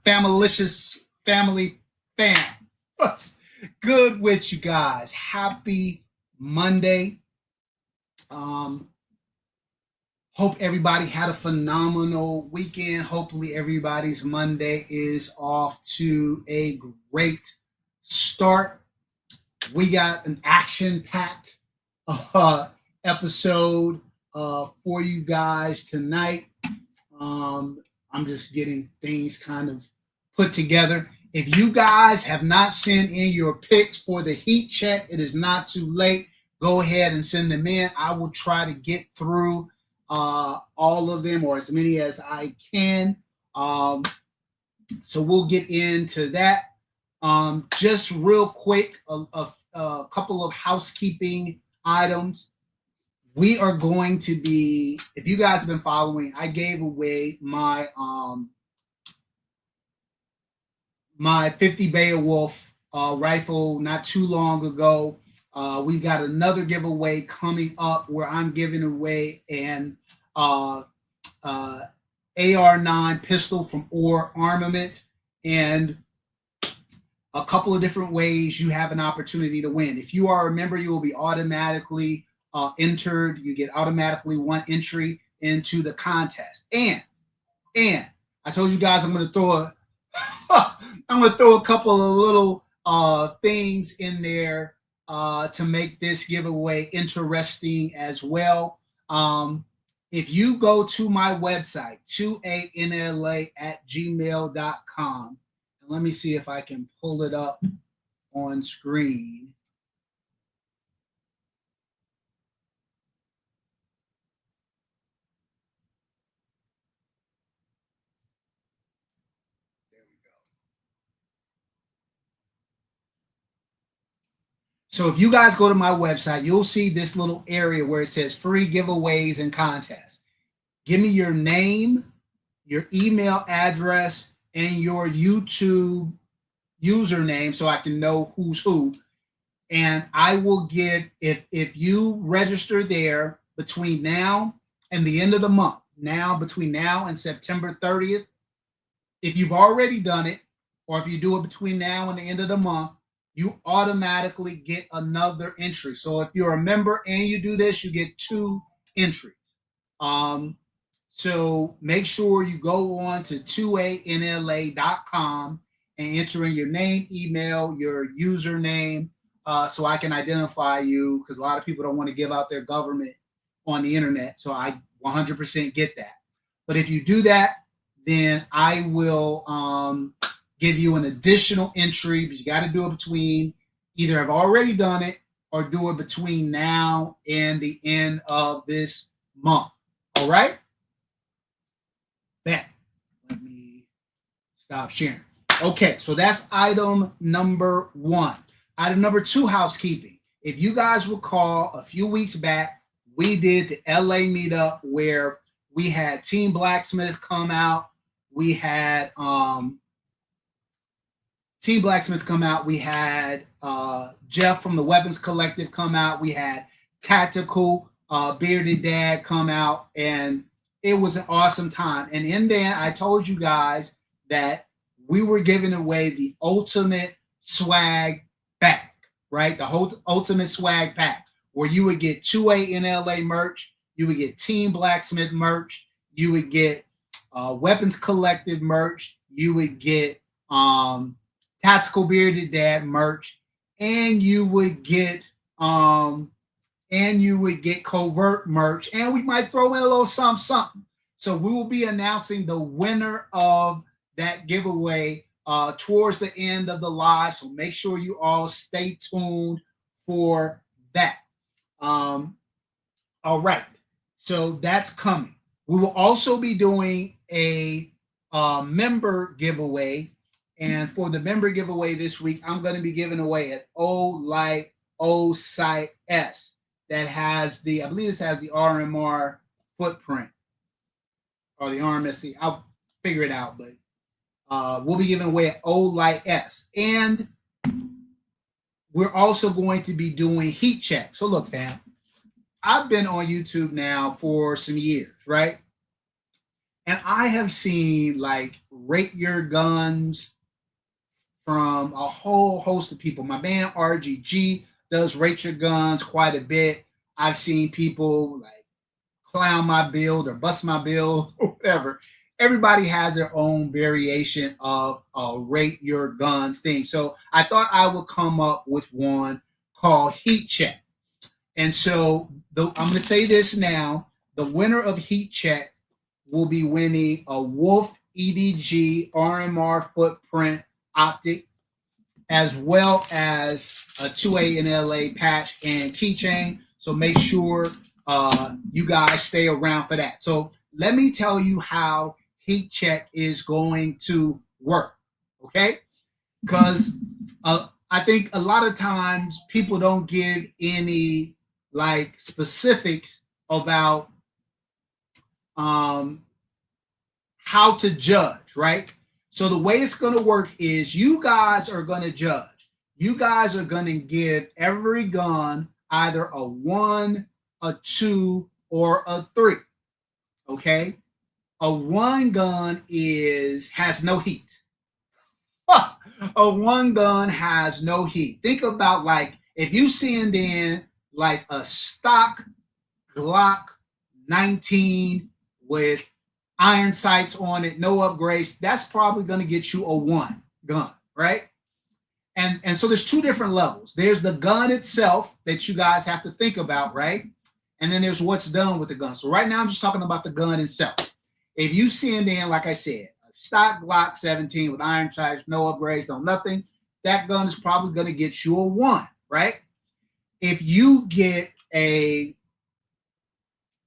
Famalicious family, fam. What's good with you guys? Happy Monday. Um, Hope everybody had a phenomenal weekend. Hopefully, everybody's Monday is off to a great start. We got an action-packed episode for you guys tonight. I'm just getting things kind of put together. If you guys have not sent in your picks for the heat check, it is not too late. Go ahead and send them in. I will try to get through all of them, or as many as I can. So we'll get into that. Just real quick, a couple of housekeeping items. We are going to be, if you guys have been following, I gave away my my 50 Beowulf rifle not too long ago. We got another giveaway coming up where I'm giving away an AR-9 pistol from Or Armament, and a couple of different ways you have an opportunity to win. If you are a member, you will be automatically entered. You get automatically one entry into the contest. And I told you guys I'm going to throw a couple of little things in there to make this giveaway interesting as well. If you go to my website, 2anla@gmail.com, and let me see if I can pull it up on screen. There we go. So if you guys go to my website, you'll see this little area where it says free giveaways and contests. Give me your name, your email address, and your YouTube username so I can know who's who. And I will give, if you register there between now and the end of the month, between now and September 30th, if you've already done it, or if you do it between now and the end of the month, you automatically get another entry. So if you're a member and you do this, you get 2 entries. So make sure you go on to 2anla.com and enter in your name, email, your username, so I can identify you, because a lot of people don't want to give out their government on the internet. So I 100% get that. But if you do that, then I will give you an additional entry, but you got to do it between, either have already done it or do it between now and the end of this month. All right? Let me stop sharing. Okay, so that's item number 1. Item number 2, housekeeping. If you guys recall, a few weeks back, we did the LA meetup where we had Team Blacksmith come out. We had Team Blacksmith come out. We had Jeff from the Weapons Collective come out. We had Tactical Bearded Dad come out, and it was an awesome time. And in there, I told you guys that we were giving away the ultimate swag bag, right? The whole ultimate swag pack, where you would get 2ANLA merch, you would get Team Blacksmith merch, you would get Weapons Collective merch, you would get Tactical Bearded Dad merch, and you would get Covert merch, and we might throw in a little something. So we will be announcing the winner of that giveaway towards the end of the live. So make sure you all stay tuned for that. All right. So that's coming. We will also be doing a member giveaway. And for the member giveaway this week, I'm going to be giving away an O-Light O-Sight S that has I believe this has the RMR footprint, or the RMSC. I'll figure it out, but we'll be giving away an O-Light S. And we're also going to be doing heat check. So look, fam, I've been on YouTube now for some years, right? And I have seen like rate your guns from a whole host of people. My man RGG does rate your guns quite a bit. I've seen people like clown my build or bust my build or whatever. Everybody has their own variation of a rate your guns thing. So I thought I would come up with one called Heat Check. And so I'm going to say this now. The winner of Heat Check will be winning a Wolf EDG RMR footprint optic, as well as a 2A patch and keychain. So make sure you guys stay around for that. So let me tell you how Heat Check is going to work, okay? Because I think a lot of times people don't give any like specifics about how to judge, right? So the way it's going to work is you guys are going to judge. You guys are going to give every gun either a 1, a 2, or a 3. Okay? A 1 gun has no heat. A 1 gun has no heat. Think about like if you send in like a stock Glock 19 with iron sights on it, no upgrades, that's probably going to get you a 1 gun, right? And so there's 2 different levels. There's the gun itself that you guys have to think about, right? And then there's what's done with the gun. So right now I'm just talking about the gun itself. If you send in, like I said, a stock Glock 17 with iron sights, no upgrades, no nothing, that gun is probably going to get you a 1, right? If you get a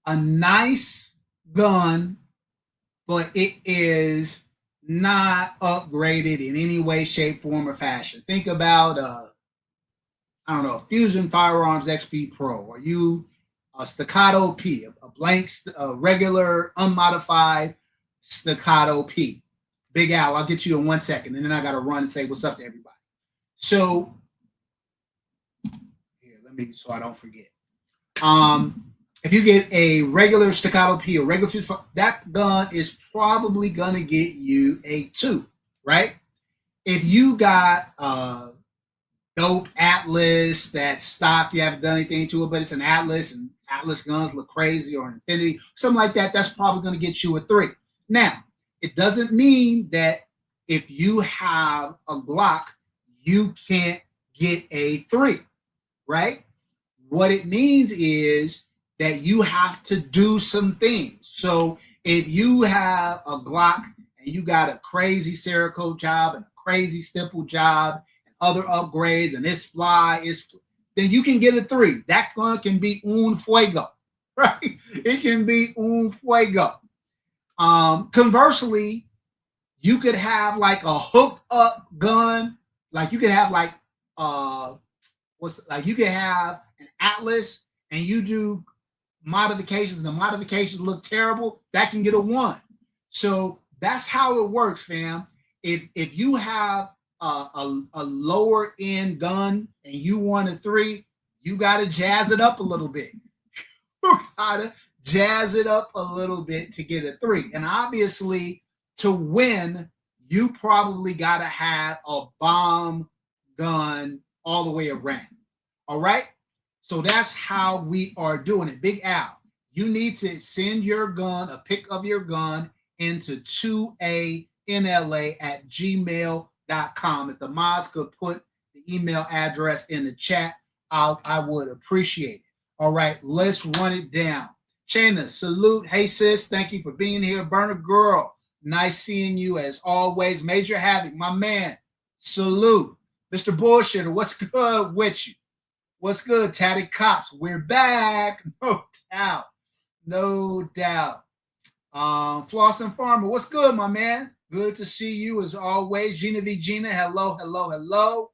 nice gun, but it is not upgraded in any way, shape, form, or fashion. Think about, I don't know, Fusion Firearms XP Pro, or you a Staccato P, a blank, regular, unmodified Staccato P. Big Al, I'll get you in 1 second, and then I got to run and say what's up to everybody. So, here, so I don't forget. If you get a regular Staccato P, a regular, that gun is probably going to get you a 2, right? If you got a dope Atlas that's stock, you haven't done anything to it, but it's an Atlas, and Atlas guns look crazy, or an Infinity, something like that, that's probably going to get you a 3. Now, it doesn't mean that if you have a Glock, you can't get a 3, right? What it means is that you have to do some things. So if you have a Glock and you got a crazy Cerakote job and a crazy stipple job and other upgrades, and this then you can get a 3. That gun can be un fuego, right? It can be un fuego. Conversely, you could have like a hooked up gun, like you could have like you could have an Atlas and you do modifications, and the modifications look terrible, that can get a 1. So that's how it works, fam. If you have a lower end gun and you want a 3, you got to jazz it up a little bit. You got to jazz it up a little bit to get a 3. And obviously, to win, you probably got to have a bomb gun all the way around. All right? So that's how we are doing it. Big Al, you need to send your gun, a pic of your gun, into 2ANLA@gmail.com. If the mods could put the email address in the chat, I would appreciate it. All right, let's run it down. Shayna, salute. Hey, sis, thank you for being here. Burner Girl, nice seeing you as always. Major Havoc, my man, salute. Mr. Bullshitter, what's good with you? What's good, Tatty Cops? We're back. No doubt. No doubt. Floss and Farmer, what's good, my man? Good to see you as always. Gina V. Gina, hello, hello, hello.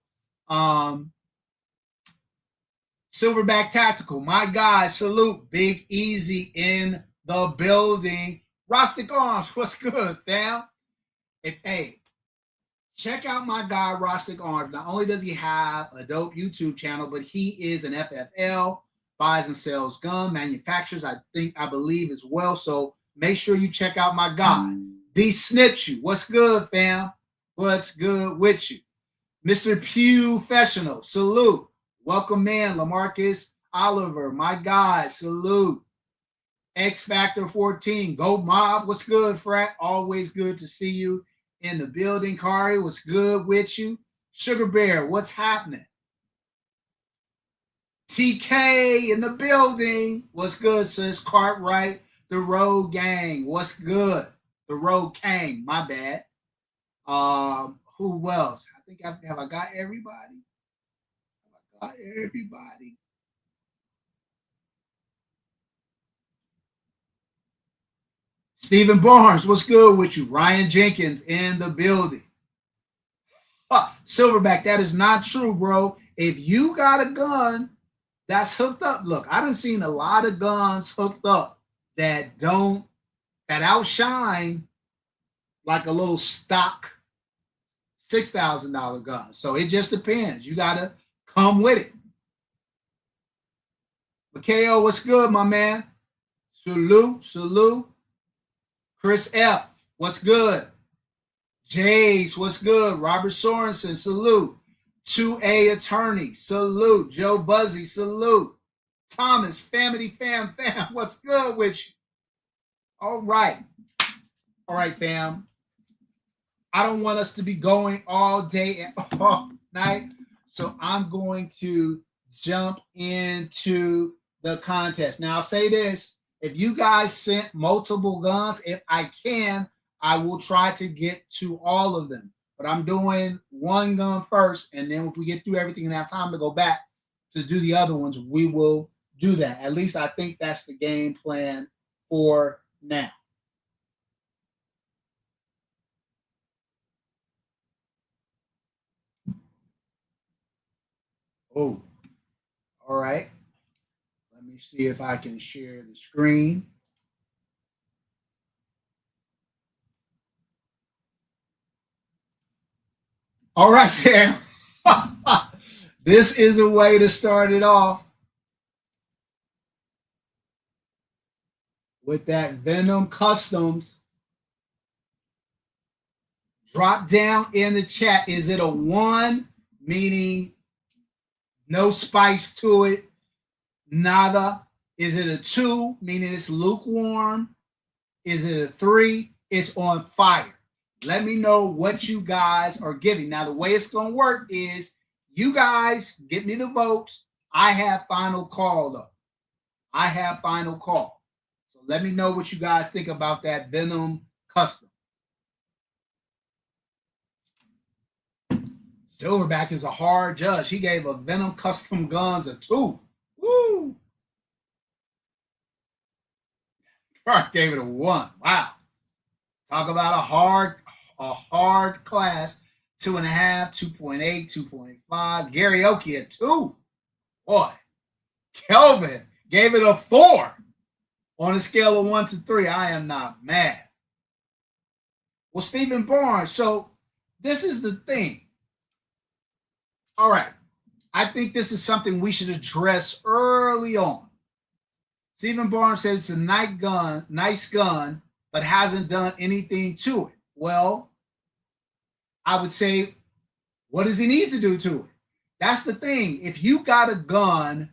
Silverback Tactical, my guy, salute. Big Easy in the building. Rustic Arms, what's good, fam? Check out my guy, Rustic Arms. Not only does he have a dope YouTube channel, but he is an FFL, buys and sells gun manufacturers, I believe as well. So make sure you check out my guy. D Snips you. What's good, fam? What's good with you? Mr. Pew Professional, salute. Welcome in, LaMarcus Oliver, my guy, salute. X Factor 14, go mob. What's good, frat? Always good to see you in the building. Kari, what's good with you? Sugar Bear, what's happening? TK in the building. What's good, sis? Cartwright, the Road Gang. What's good? The Road Gang, my bad. Who else? I think have I got everybody? Have I got everybody? Stephen Barnes, what's good with you? Ryan Jenkins in the building. Silverback, that is not true, bro. If you got a gun that's hooked up, look, I done seen a lot of guns hooked up that outshine like a little stock $6,000 gun. So it just depends. You got to come with it. Mikhail, what's good, my man? Salute. Chris F, what's good? Jace, what's good? Robert Sorensen, salute. 2A Attorney, salute. Joe Buzzy, salute. Thomas, family, fam, what's good with you? All right, fam. I don't want us to be going all day and all night, so I'm going to jump into the contest. Now, I'll say this. If you guys sent multiple guns, if I can, I will try to get to all of them. But I'm doing one gun first, and then if we get through everything and have time to go back to do the other ones, we will do that. At least I think that's the game plan for now. Oh, all right. Let me see if I can share the screen. All right, fam. This is a way to start it off with that Venom Customs. Drop down in the chat. Is it a 1, meaning no spice to it, nada? Is it a 2, meaning it's lukewarm? Is it a 3? It's on fire. Let me know what you guys are giving. Now, the way it's going to work is you guys get me the votes. I have final call, though. I have final call. So let me know what you guys think about that Venom Custom. Silverback is a hard judge. He gave a Venom Custom Guns a 2. Woo! Clark gave it a 1. Wow. Talk about a hard class. 2.5, 2.8, 2.5. Gary Oki a 2. Boy, Kelvin gave it a 4 on a scale of 1 to 3. I am not mad. Well, Stephen Barnes. So this is the thing. All right. I think this is something we should address early on. Stephen Barnes says it's a nice gun, but hasn't done anything to it. Well, I would say, what does he need to do to it? That's the thing. If you got a gun,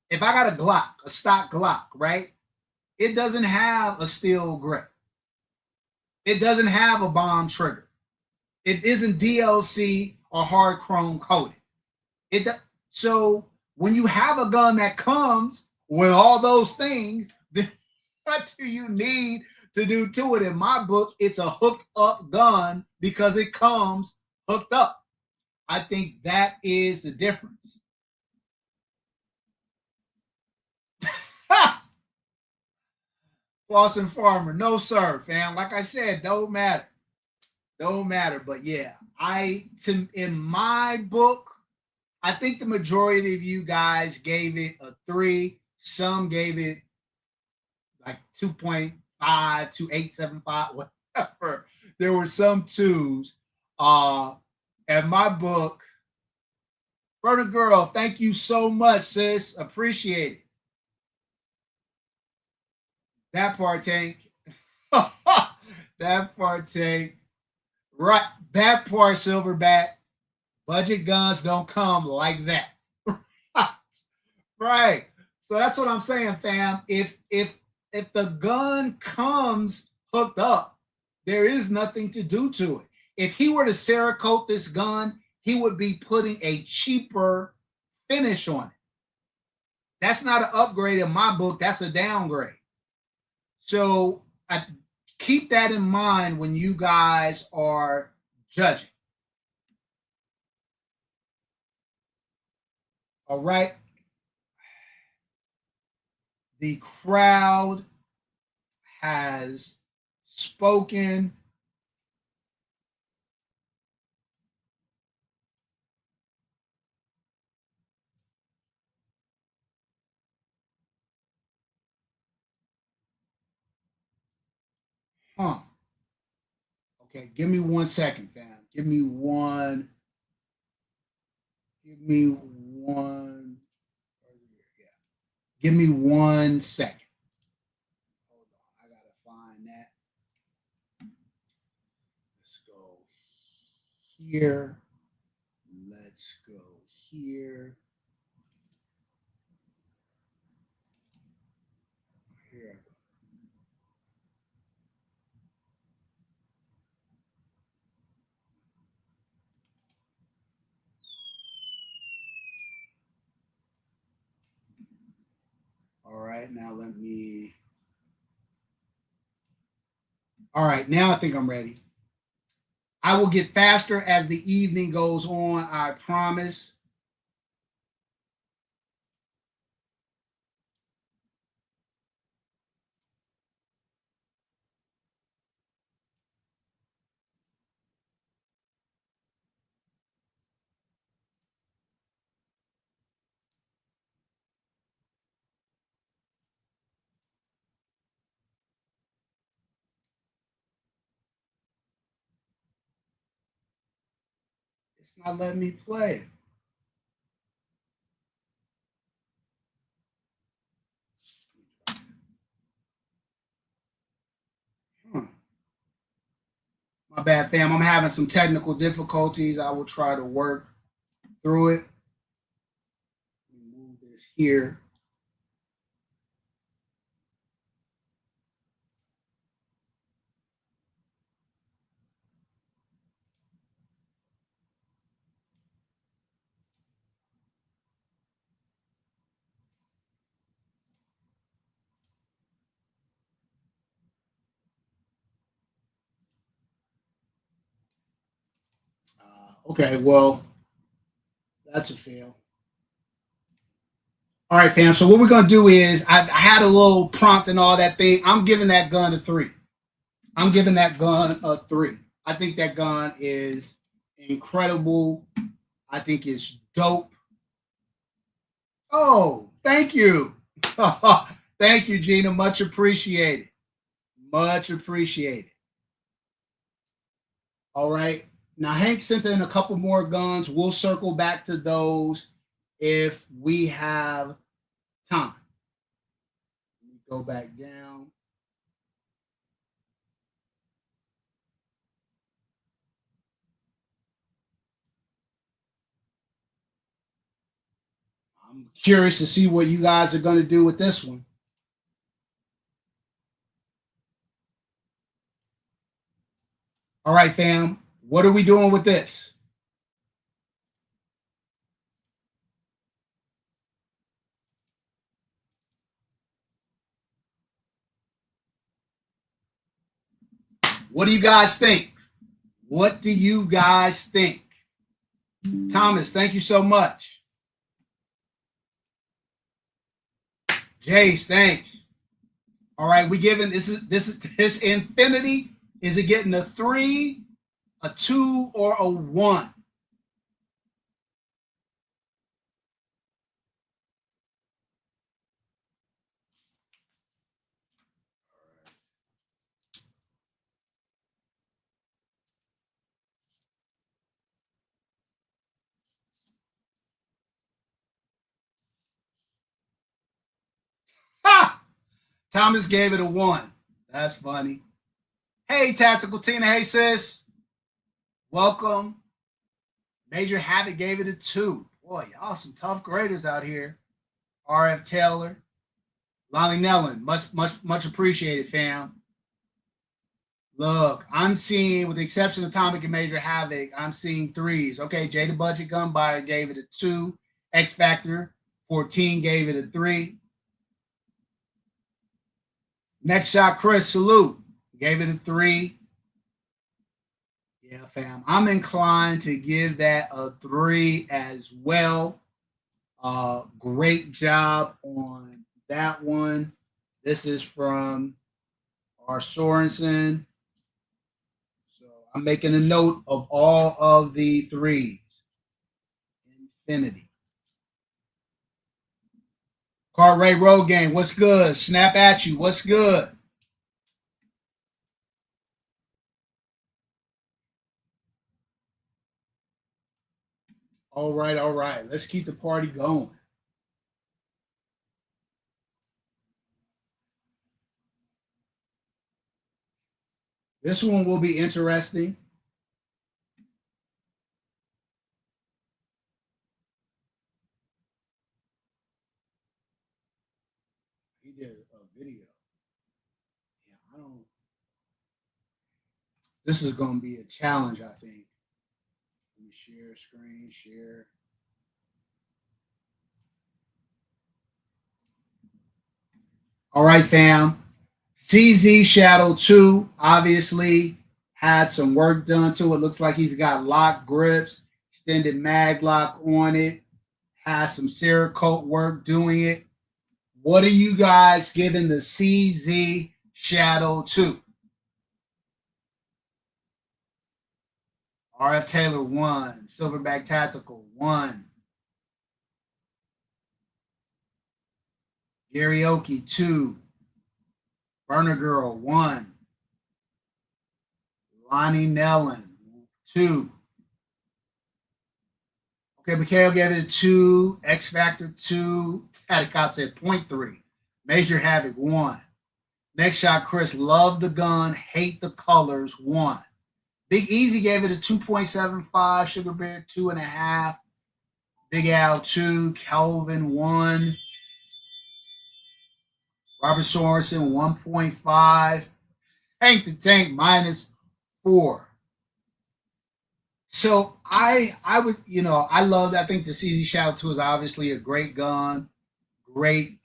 if I got a Glock, a stock Glock, right? It doesn't have a steel grip. It doesn't have a bomb trigger. It isn't DLC or hard chrome coated. So when you have a gun that comes with all those things, then what do you need to do to it? In my book, it's a hooked up gun because it comes hooked up. I think that is the difference. Floss and Farmer, no sir, fam. Like I said, don't matter. But yeah, in my book, I think the majority of you guys gave it a 3. Some gave it like 2.5, 2.875, whatever. There were some 2s. In my book, Brother Girl, thank you so much, sis. Appreciate it. That part, Tank. That part, Tank. Right. That part, Silverback. Budget guns don't come like that. Right. So that's what I'm saying, fam. If the gun comes hooked up, there is nothing to do to it. If he were to Cerakote this gun, he would be putting a cheaper finish on it. That's not an upgrade in my book. That's a downgrade. So keep that in mind when you guys are judging. All right. The crowd has spoken. Huh. Okay, give me 1 second, fam. Give me one. Give me one. Yeah. Give me 1 second. Hold on. I gotta find that. Let's go here. Let's go here. Here. All right, now let me. All right, now I think I'm ready. I will get faster as the evening goes on, I promise. It's not letting me play. Huh. My bad, fam. I'm having some technical difficulties. I will try to work through it. Move this here. Okay, well, that's a fail. All right, fam. So what we're gonna do is I had a little prompt and all that thing. I'm giving that gun a 3. I'm giving that gun a 3. I think that gun is incredible. I think it's dope. Oh, thank you. Thank you, Gina. Much appreciated. Much appreciated. All right. Now, Hank sent in a couple more guns. We'll circle back to those if we have time. Let me go back down. I'm curious to see what you guys are going to do with this one. All right, fam. What are we doing with this? What do you guys think? What do you guys think? Thomas, thank you so much. Jace, thanks. All right, we giving this infinity. Is it getting a 3, a 2, or a 1? Ha! Thomas gave it a 1. That's funny. Hey, Tactical Tina. Hey, sis. Welcome. Major Havoc gave it a 2. Boy, y'all some tough graders out here. RF Taylor. Lonnie Nellen. Much appreciated, fam. Look, I'm seeing, with the exception of Atomic and Major Havoc, I'm seeing 3s. Okay, Jay the Budget Gun Buyer gave it a 2. X Factor 14 gave it a 3. Next Shot Chris, salute. Gave it a 3. Yeah, fam. I'm inclined to give that a 3 as well. Great job on that one. This is from R. Sorensen. So I'm making a note of all of the 3s. Infinity. Cartwright Road Game, what's good? Snap at you, what's good? All right, all right. Let's keep the party going. This one will be interesting. He did a video. Yeah, I don't. This is going to be a challenge, I think. Let me share screen, share. All right, fam. CZ Shadow 2 obviously had some work done to it. Looks like he's got lock grips, extended mag lock on it, has some Cerakote work doing it. What are you guys giving the CZ Shadow 2? RF Taylor 1, Silverback Tactical 1, Garioki 2, Burner Girl 1, Lonnie Nellen 2. Okay, Mikhail gave it a 2, X Factor 2, Atticop said 0.3, Major Havoc 1. Next Shot Chris, love the gun, hate the colors 1. Big Easy gave it a 2.75, Sugar Bear 2.5, Big Al 2, Kelvin 1, Robert Sorensen 1.5, Hank the Tank -4. So I was, I loved, I think the CZ Shadow 2 is obviously a great gun, great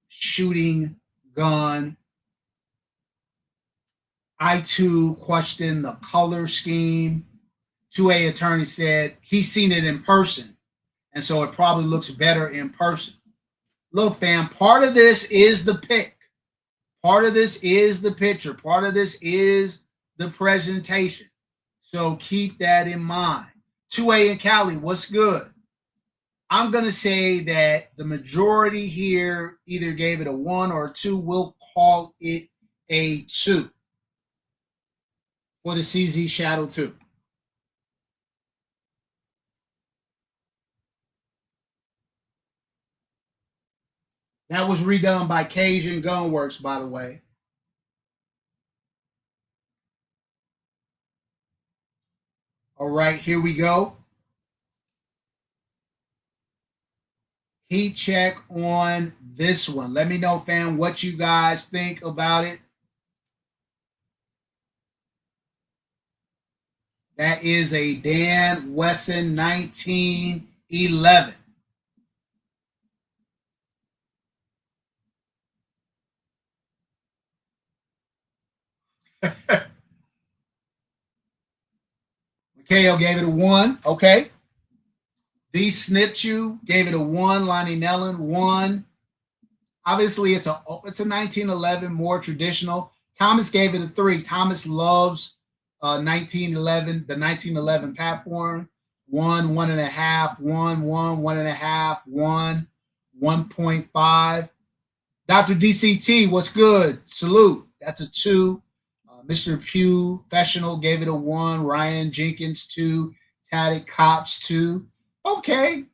shooting gun. I too questioned the color scheme. 2A attorney said he's seen it in person, and so it probably looks better in person. Look, fam, part of this is the pick. Part of this is the picture. Part of this is the presentation. So keep that in mind. 2A and Cali, what's good? I'm going to say that the majority here either gave it a 1 or a 2. We'll call it a 2 for the CZ Shadow 2. That was redone by Cajun Gunworks, by the way. All right, here we go. Heat check on this one. Let me know, fam, what you guys think about it. That is a Dan Wesson 1911. Mikhail gave it a 1. Okay. D Snipped You gave it a 1. Lonnie Nellen 1. Obviously, it's a 1911, more traditional. Thomas gave it a 3. Thomas loves 1911, the 1911 platform. 1, 1.5, 1, 1, 1.5, 1, 1.5. Dr. DCT, what's good? Salute. That's a 2. Mr. Pugh, Professional, gave it a 1. Ryan Jenkins, 2. Taddy Cops, 2. Okay.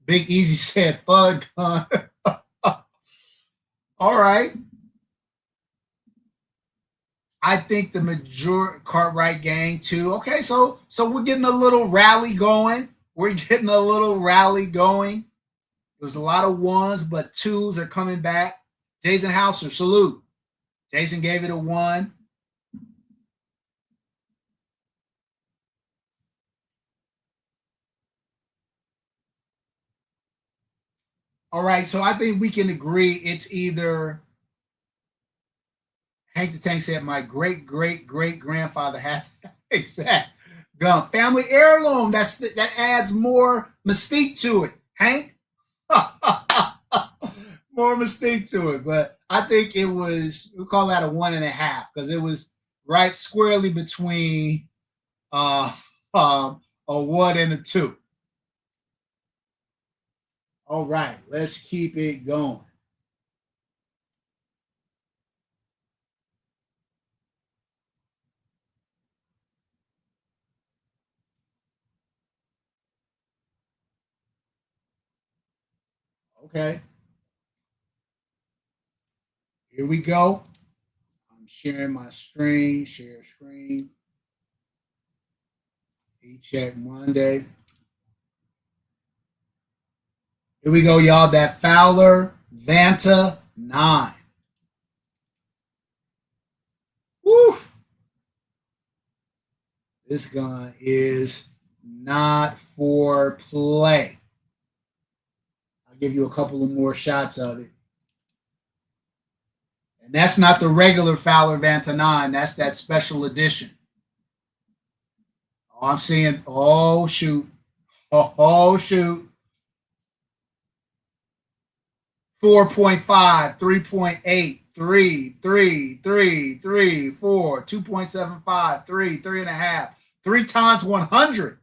Big Easy said, Bud Gun. All right. I think the major Cartwright gang too. Okay, so we're getting a little rally going. We're getting a little rally going. There was a lot of ones, but twos are coming back. Jason Hauser, salute. Jason gave it a 1. All right, so I think we can agree it's either Hank the Tank said my great great great grandfather had that exact gun. Family heirloom. That adds more mystique to it, Hank. More mystique to it, but I think it was, we call that a 1.5 because it was right squarely between uh, a 1 and a 2. All right, let's keep it going. Okay, here we go. I'm sharing my screen, share screen. E-check Monday. Here we go, y'all. That Fowler Vanta 9. Woo! This gun is not for play. I'll give you a couple of more shots of it. And that's not the regular Fowler Vanta 9. That's that special edition. Oh, I'm seeing, oh, shoot. Oh, shoot. 4.5, 3.8, 3, 3, 3, 3, 4, 2.75, 3, 3.5, 3 times 100,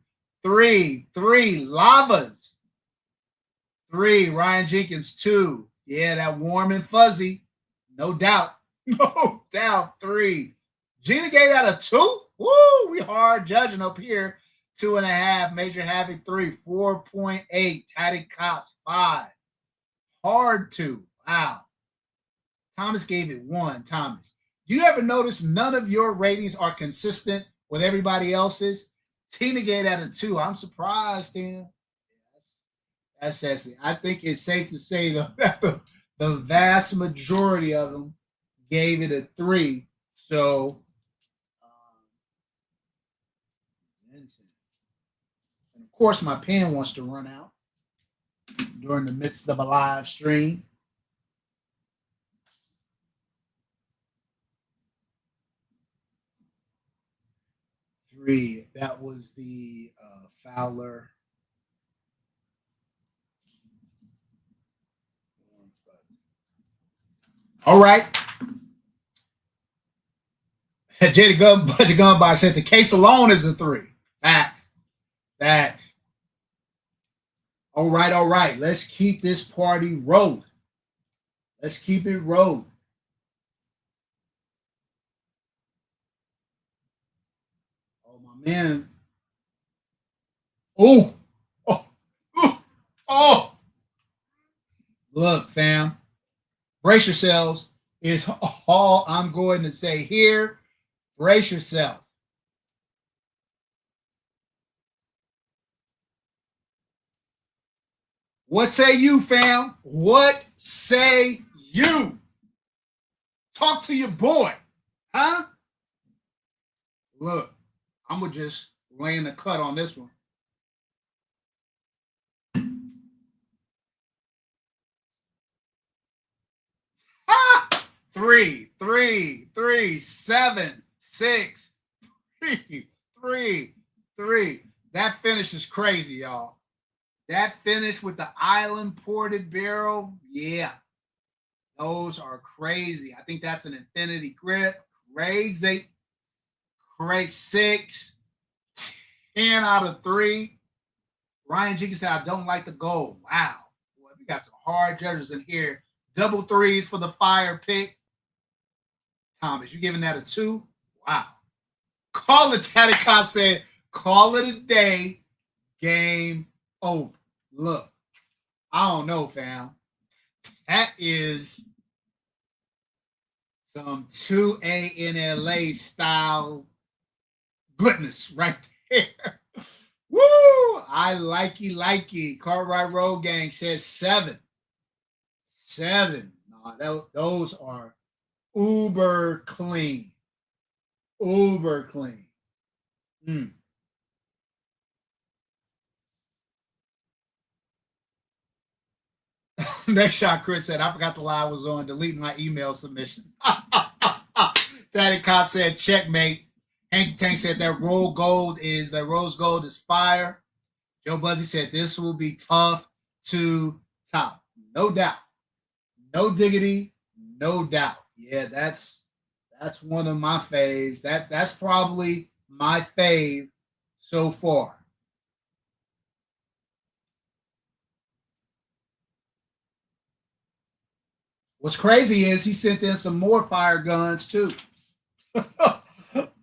3, 3 lavas, 3 Ryan Jenkins, 2. Yeah, that warm and fuzzy, no doubt, no doubt. 3 Gina gave that a 2. Woo, we hard judging up here. 2.5 Major Havoc, 3, 4.8 Tatted Cops, 5. Hard 2. Wow. Thomas gave it 1. Thomas, do you ever notice none of your ratings are consistent with everybody else's? Tina gave that a 2. I'm surprised, Tina. That's sassy. I think it's safe to say that the vast majority of them gave it a 3. So, and of course, my pen wants to run out during the midst of a live stream. 3. That was the Fowler. All right. Jada Gun Budget Gunbar said the case alone is a 3. Facts. Facts. All right, all right. Let's keep this party rolling. Let's keep it rolling. Oh, my man. Oh, oh, oh, oh. Look, fam. Brace yourselves is all I'm going to say here. Brace yourself. What say you, fam? What say you? Talk to your boy, huh? Look, I'm gonna just lay in the cut on this one. 3, 3, 3, 7, 6, 3, 3, 3. That finish is crazy, y'all. That finish with the island ported barrel, yeah. Those are crazy. I think that's an infinity grip. Crazy. Great 6. 10 out of 3. Ryan Jenkins said, I don't like the goal. Wow. Boy, we got some hard judges in here. Double 3s for the fire pick. Thomas, you giving that a 2? Wow. Call it, Tatty Cop said, call it a day. Game over. Look, I don't know, fam. That is Some 2ANLA style goodness right there. Woo! I likey. Cartwright Road Gang says 7. 7. No, those are uber clean. Uber clean. Mm. Next shot, Chris said, I forgot the live was on. Delete my email submission. Daddy Cop said, checkmate. Hanky Tank said that rose gold is fire. Joe Buzzy said this will be tough to top. No doubt. No diggity, no doubt. Yeah, that's one of my faves. That's probably my fave so far. What's crazy is he sent in some more fire guns too.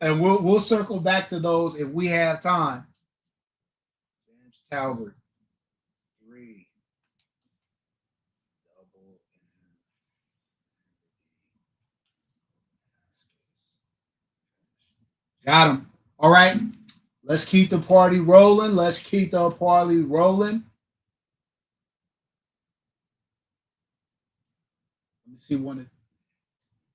And we'll circle back to those if we have time. James Talbert, 3. Double. Got him. All right. Let's keep the party rolling. Let's keep the party rolling. Let me see one.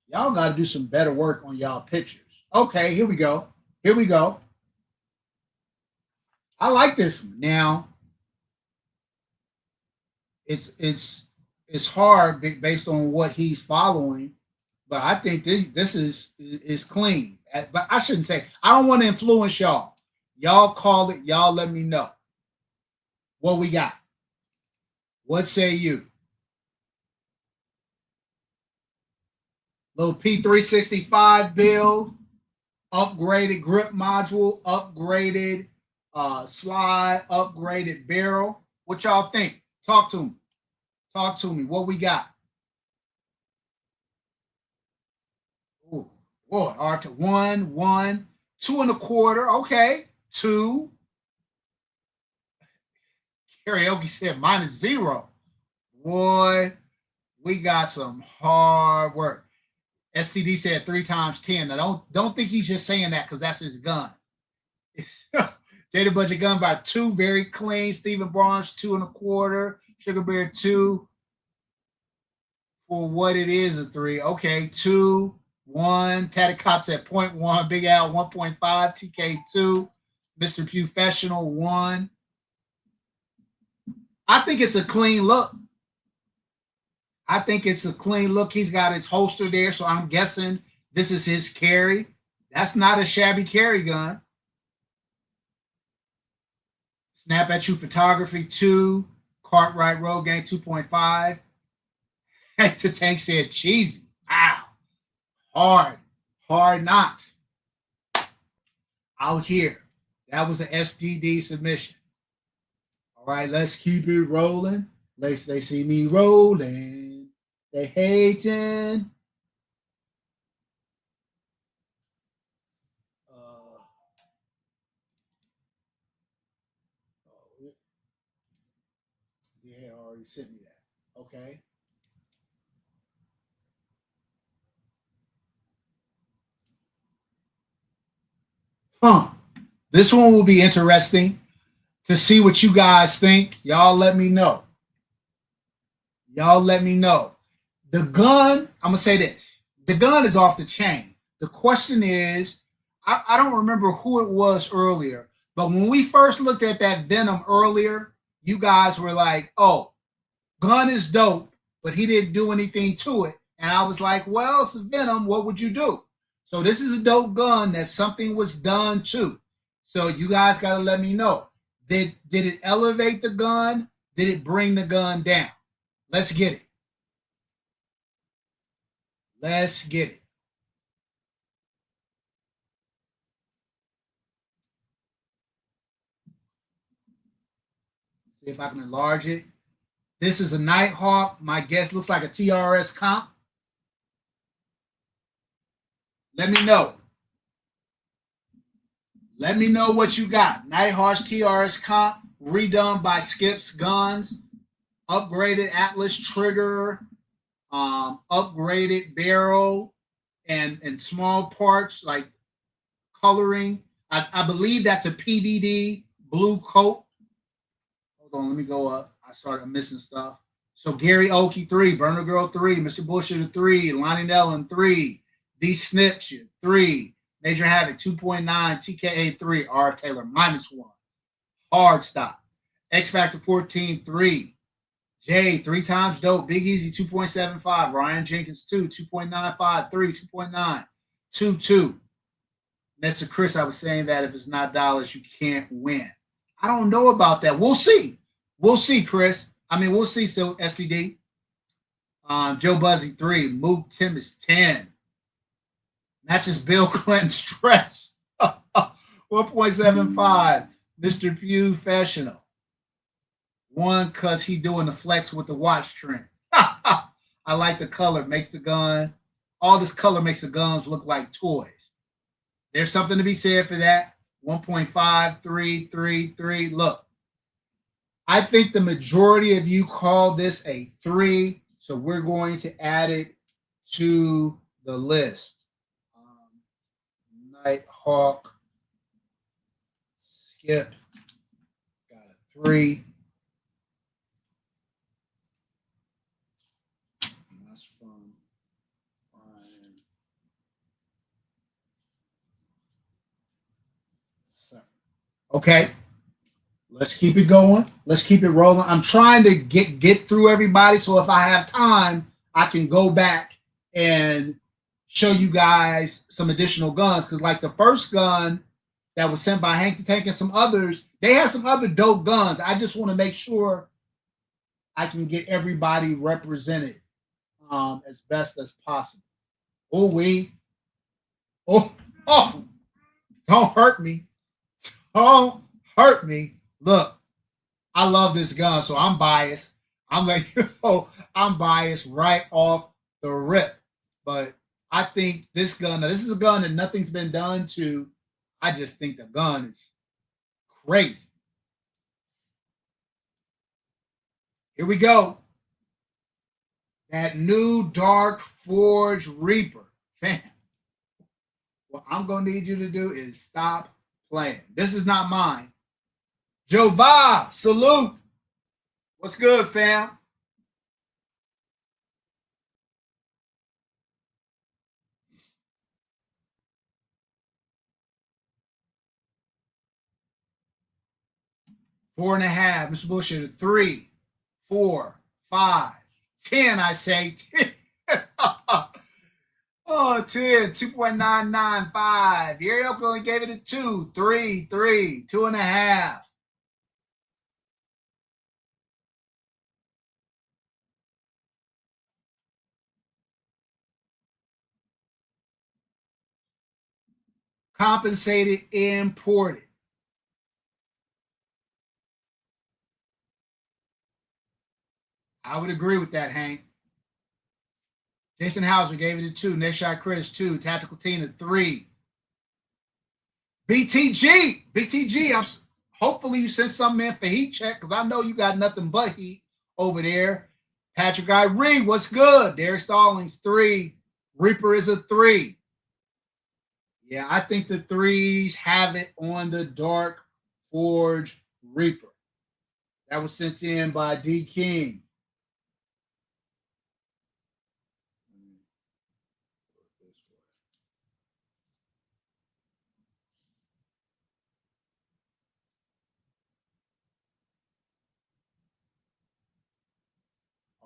Y'all got to do some better work on y'all pictures. Okay, here we go. Here we go. I like this one. Now, it's hard based on what he's following, but I think this is clean. But I shouldn't say. I don't want to influence y'all. Y'all call it. Y'all let me know what we got. What say you? Little P365 build, upgraded grip module, upgraded slide, upgraded barrel. What y'all think? Talk to me. Talk to me. What we got? Ooh, boy, R to 1, 1, 2 1/4. Okay, 2. Karaoke said -0. Boy, we got some hard work. STD said 3 times 10. Now don't think he's just saying that because that's his gun. Jada Budget gun by 2, very clean. Stephen Barnes 2 1/4. Sugar Bear 2 for what it is, a 3. Okay, 2, 1. Tatty Cops at 0.1. Big Al 1.5. TK 2. Mr. Professional 1. I think it's a clean look. I think it's a clean look. He's got his holster there, so I'm guessing this is his carry. That's not a shabby carry gun. Snap at You Photography 2. Cartwright Road Gang 2.5. The Tank said cheesy. Wow. Hard knocks. Out here. That was an STD submission. All right, let's keep it rolling. They see me rolling. They hating. Yeah, already sent me that. Okay. This one will be interesting to see what you guys think. Y'all let me know. Y'all let me know. The gun, I'm going to say this. The gun is off the chain. The question is, I don't remember who it was earlier, but when we first looked at that Venom earlier, you guys were like, oh, gun is dope, but he didn't do anything to it. And I was like, well, it's a Venom. What would you do? So this is a dope gun that something was done to. So you guys got to let me know. Did it elevate the gun? Did it bring the gun down? Let's get it. Let's get it. See if I can enlarge it. This is a Nighthawk. My guess looks like a TRS comp. Let me know. Let me know what you got. Nighthawk's TRS comp, redone by Skip's Guns, upgraded Atlas trigger, upgraded barrel, and small parts like coloring. I believe that's a PVD blue coat. Hold on, let me go up. I started missing stuff. So Gary Oakey 3, Burner Girl 3, Mr. Bullshit 3, Lonnie Nellen 3, D Snitch 3, Major Havoc 2.9, TKA 3, RF Taylor -1, Hard Stop, X Factor 14 3, J 3 times Dope, Big Easy 2.75, Ryan Jenkins 2, 2.95, 3, 2.9, 2, 2. Mr. Chris, I was saying that if it's not dollars, you can't win. I don't know about that. We'll see. We'll see, Chris. I mean, we'll see. So STD. Joe Buzzy 3. Mook Timmons 10. Matches Bill Clinton Stress. 1.75. Mr. Professional. 1 because he doing the flex with the watch trend. I like the color. Makes the gun. All this color makes the guns look like toys. There's something to be said for that. 1.53333. Look, I think the majority of you call this a 3, so we're going to add it to the list. Nighthawk, Skip, got a 3. That's from Brian. Okay. Let's keep it going. Let's keep it rolling. I'm trying to get through everybody, so if I have time, I can go back and show you guys some additional guns. Because like the first gun that was sent by Hank the Tank and some others, they have some other dope guns. I just want to make sure I can get everybody represented as best as possible. Oh, don't hurt me. Don't hurt me. Look, I love this gun, so I'm biased. I'm like, I'm biased right off the rip. But I think this gun, now this is a gun that nothing's been done to. I just think the gun is crazy. Here we go. That new Dark Forge Reaper. Fam, what I'm going to need you to do is stop playing. This is not mine. Jova, salute. What's good, fam? Four and a half, Mr. Bullshit. 3, 4, 5, 10. I say 10. Oh, 10, 2.995. Ariel only gave it a 2, 3, 3, 2.5. Compensated, imported. I would agree with that, Hank. Jason Hauser gave it a 2. Neshai Chris, 2. Tactical Tina, 3. BTG. Hopefully you sent something in for heat check because I know you got nothing but heat over there. Patrick Irene, what's good? Derek Stallings, 3. Reaper is a 3. Yeah, I think the 3s have it on the Dark Forge Reaper. That was sent in by D King.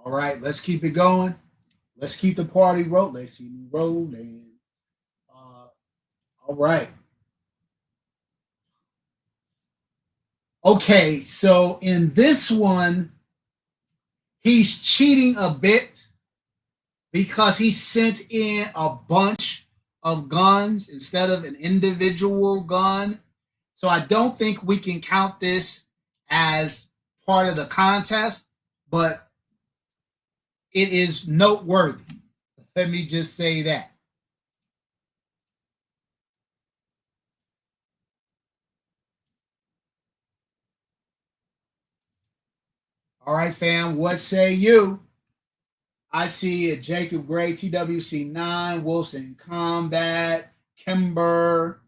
All right, let's keep it going. Let's keep the party rolling. Let's see me rolling. All right. Okay, so in this one, he's cheating a bit because he sent in a bunch of guns instead of an individual gun. So I don't think we can count this as part of the contest, but it is noteworthy. Let me just say that. All right, fam, what say you? I see a Jacob Gray, TWC9, Wilson Combat, Kimber,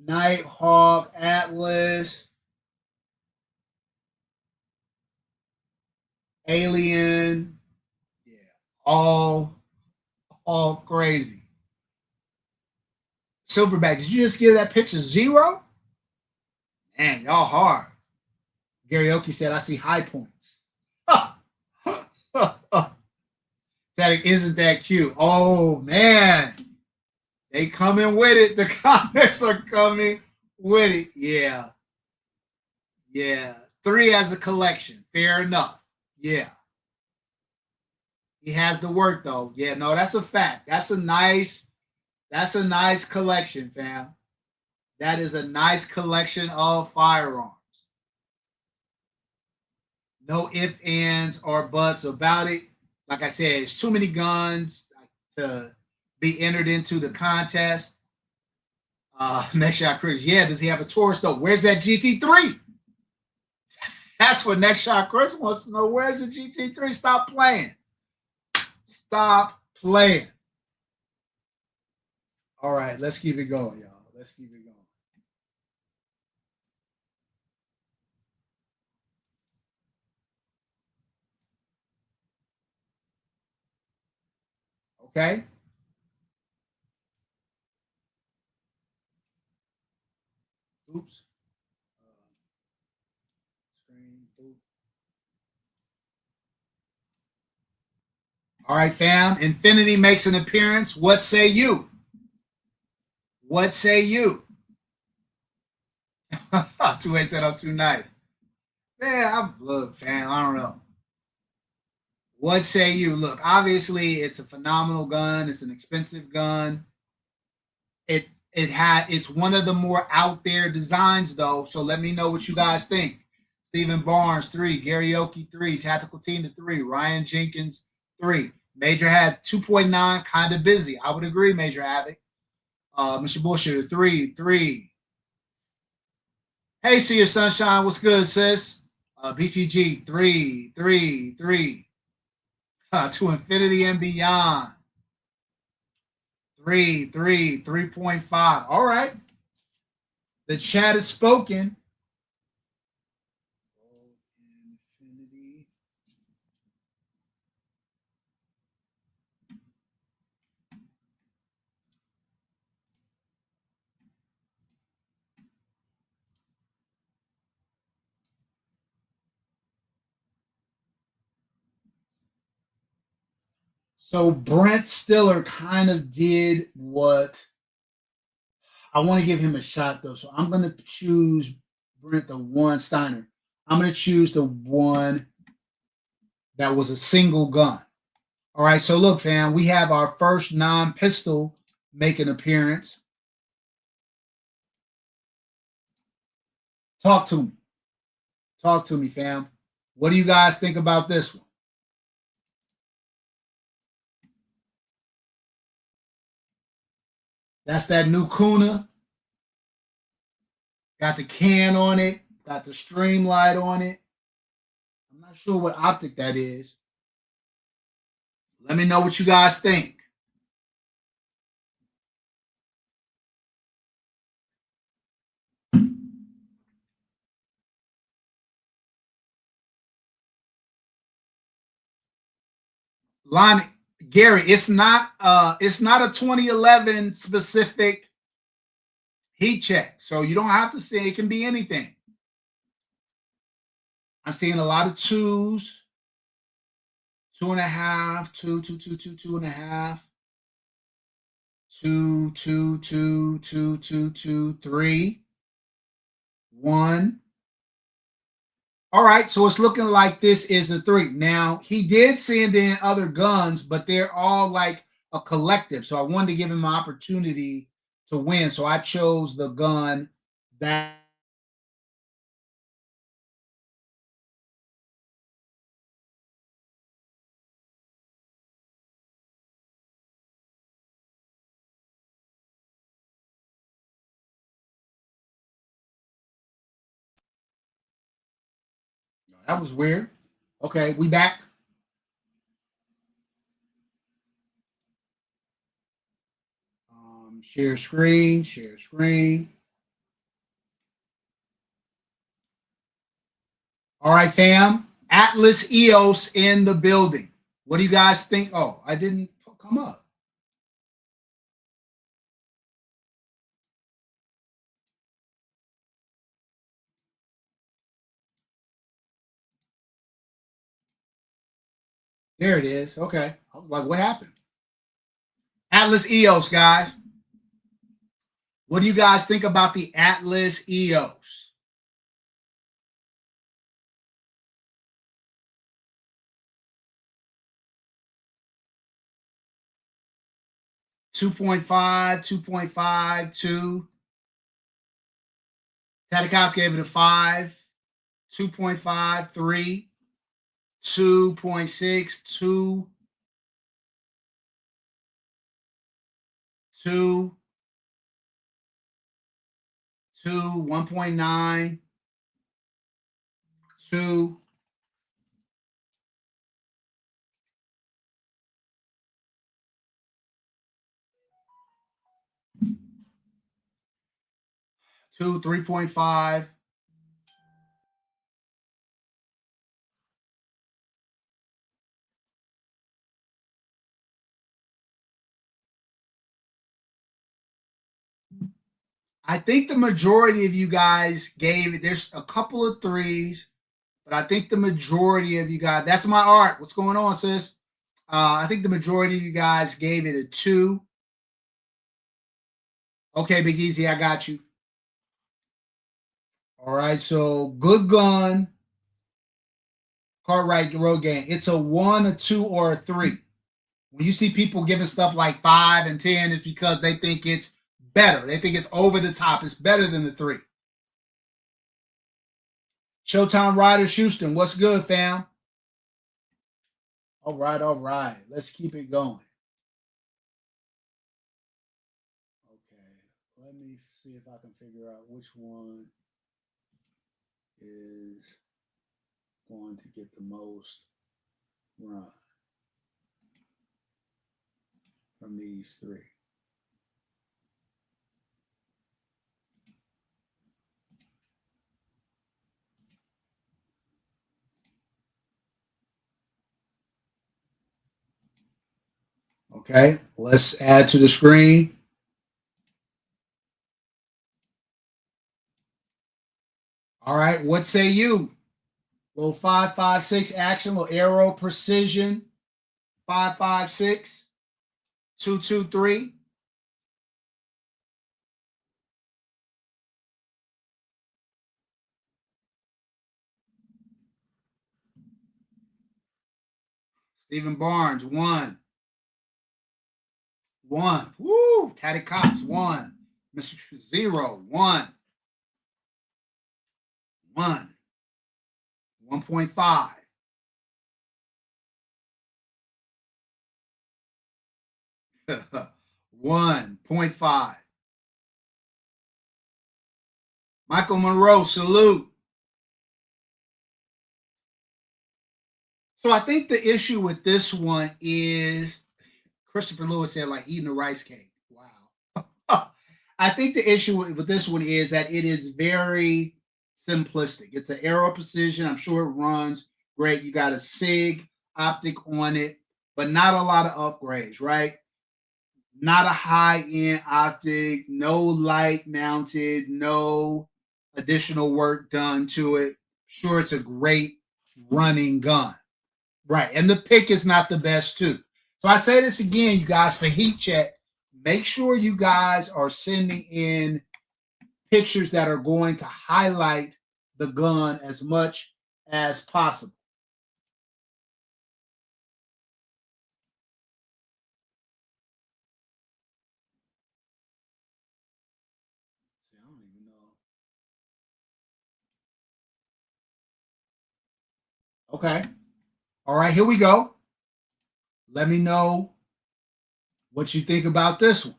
Nighthawk, Atlas, Alien. Yeah, all crazy. Silverback, did you just give that picture 0? Man, y'all hard. Garioki said, I see high points. That isn't that cute. Oh, man. They coming with it. The comments are coming with it. Yeah. Yeah. 3 as a collection. Fair enough. Yeah. He has the work though. Yeah, no, that's a fact. That's a nice collection, fam. That is a nice collection of firearms. No ifs, ands, or buts about it. Like I said, it's too many guns to be entered into the contest. Next shot, Chris. Yeah, does he have a Taurus though? Where's that GT3? That's what next shot Chris wants to know. Where's the GT3? Stop playing. Stop playing. All right, let's keep it going, y'all. Let's keep it going. Okay. Oops. Screen. Oops. All right, fam. Infinity makes an appearance. What say you? What say you? 2A said I'm too nice. Yeah, look, fam. I don't know. What say you? Look, obviously, it's a phenomenal gun. It's an expensive gun. It's one of the more out there designs though. So let me know what you guys think. Stephen Barnes 3, Gary Oki 3, Tactical Tina 3, Ryan Jenkins 3. Major had 2.9, kind of busy. I would agree, Major Havoc. Mr. Bullshitter 3. Hey, see your sunshine. What's good, sis? BCG 3. To infinity and beyond. 3.5. All right. The chat is spoken. Infinity. So Brent Stiller kind of did what I want to give him a shot though. So I'm going to choose Brent the one Steiner. I'm going to choose the one that was a single gun. All right. So look, fam, we have our first non-pistol make an appearance. Talk to me. Talk to me, fam. What do you guys think about this one? That's that new Kuna. Got the can on it. Got the stream light on it. I'm not sure what optic that is. Let me know what you guys think. Lonnie, Gary, it's not a 2011 specific heat check. So you don't have to say it can be anything. I'm seeing a lot of 2s, 2.5, 2.5, 2, 3, 1. All right, so it's looking like this is a 3. Now, he did send in other guns, but they're all like a collective. So I wanted to give him an opportunity to win. So I chose the gun that was weird. Okay, we back. Share screen, share screen. All right, fam. Atlas EOS in the building. What do you guys think? Oh, I didn't come up. There it is. Okay. I was like, what happened? Atlas EOS, guys. What do you guys think about the Atlas EOS? Two 2.5, 2.5, 2. Tadikops gave it a 5, 2.5, 3, 2.6, 2, 2, 2, 1.9, 2, 2, 3.5. I think the majority of you guys gave it. There's a couple of 3s, but I think the majority of you guys, that's my art. What's going on, sis? I think the majority of you guys gave it a 2. Okay, Big Easy, I got you. All right, so good gun, Cartwright Road Gang. It's a 1, a 2, or a 3. When you see people giving stuff like 5 and 10, it's because they think it's better. They think it's over the top. It's better than the 3. Showtime Riders Houston, what's good, fam? All right, all right. Let's keep it going. Okay, let me see if I can figure out which one is going to get the most run from these 3. Okay, let's add to the screen. All right, what say you? Little 5.56 action, little arrow precision. 5.56, 2.23. Stephen Barnes, 1. 1. Woo! Tatty Cops, 1. Mr. 0, 1. 1. 1.5. 1.5. Michael Monroe, salute. So I think the issue with this one is Christopher Lewis said, like eating a rice cake. Wow. I think the issue with this one is that it is very simplistic. It's an arrow precision. I'm sure it runs great. You got a SIG optic on it, but not a lot of upgrades, right? Not a high end optic, no light mounted, no additional work done to it. Sure, it's a great running gun. Right. And the pick is not the best, too. So I say this again, you guys, for heat check, make sure you guys are sending in pictures that are going to highlight the gun as much as possible. See, I don't even know. Okay. All right, here we go. Let me know what you think about this one.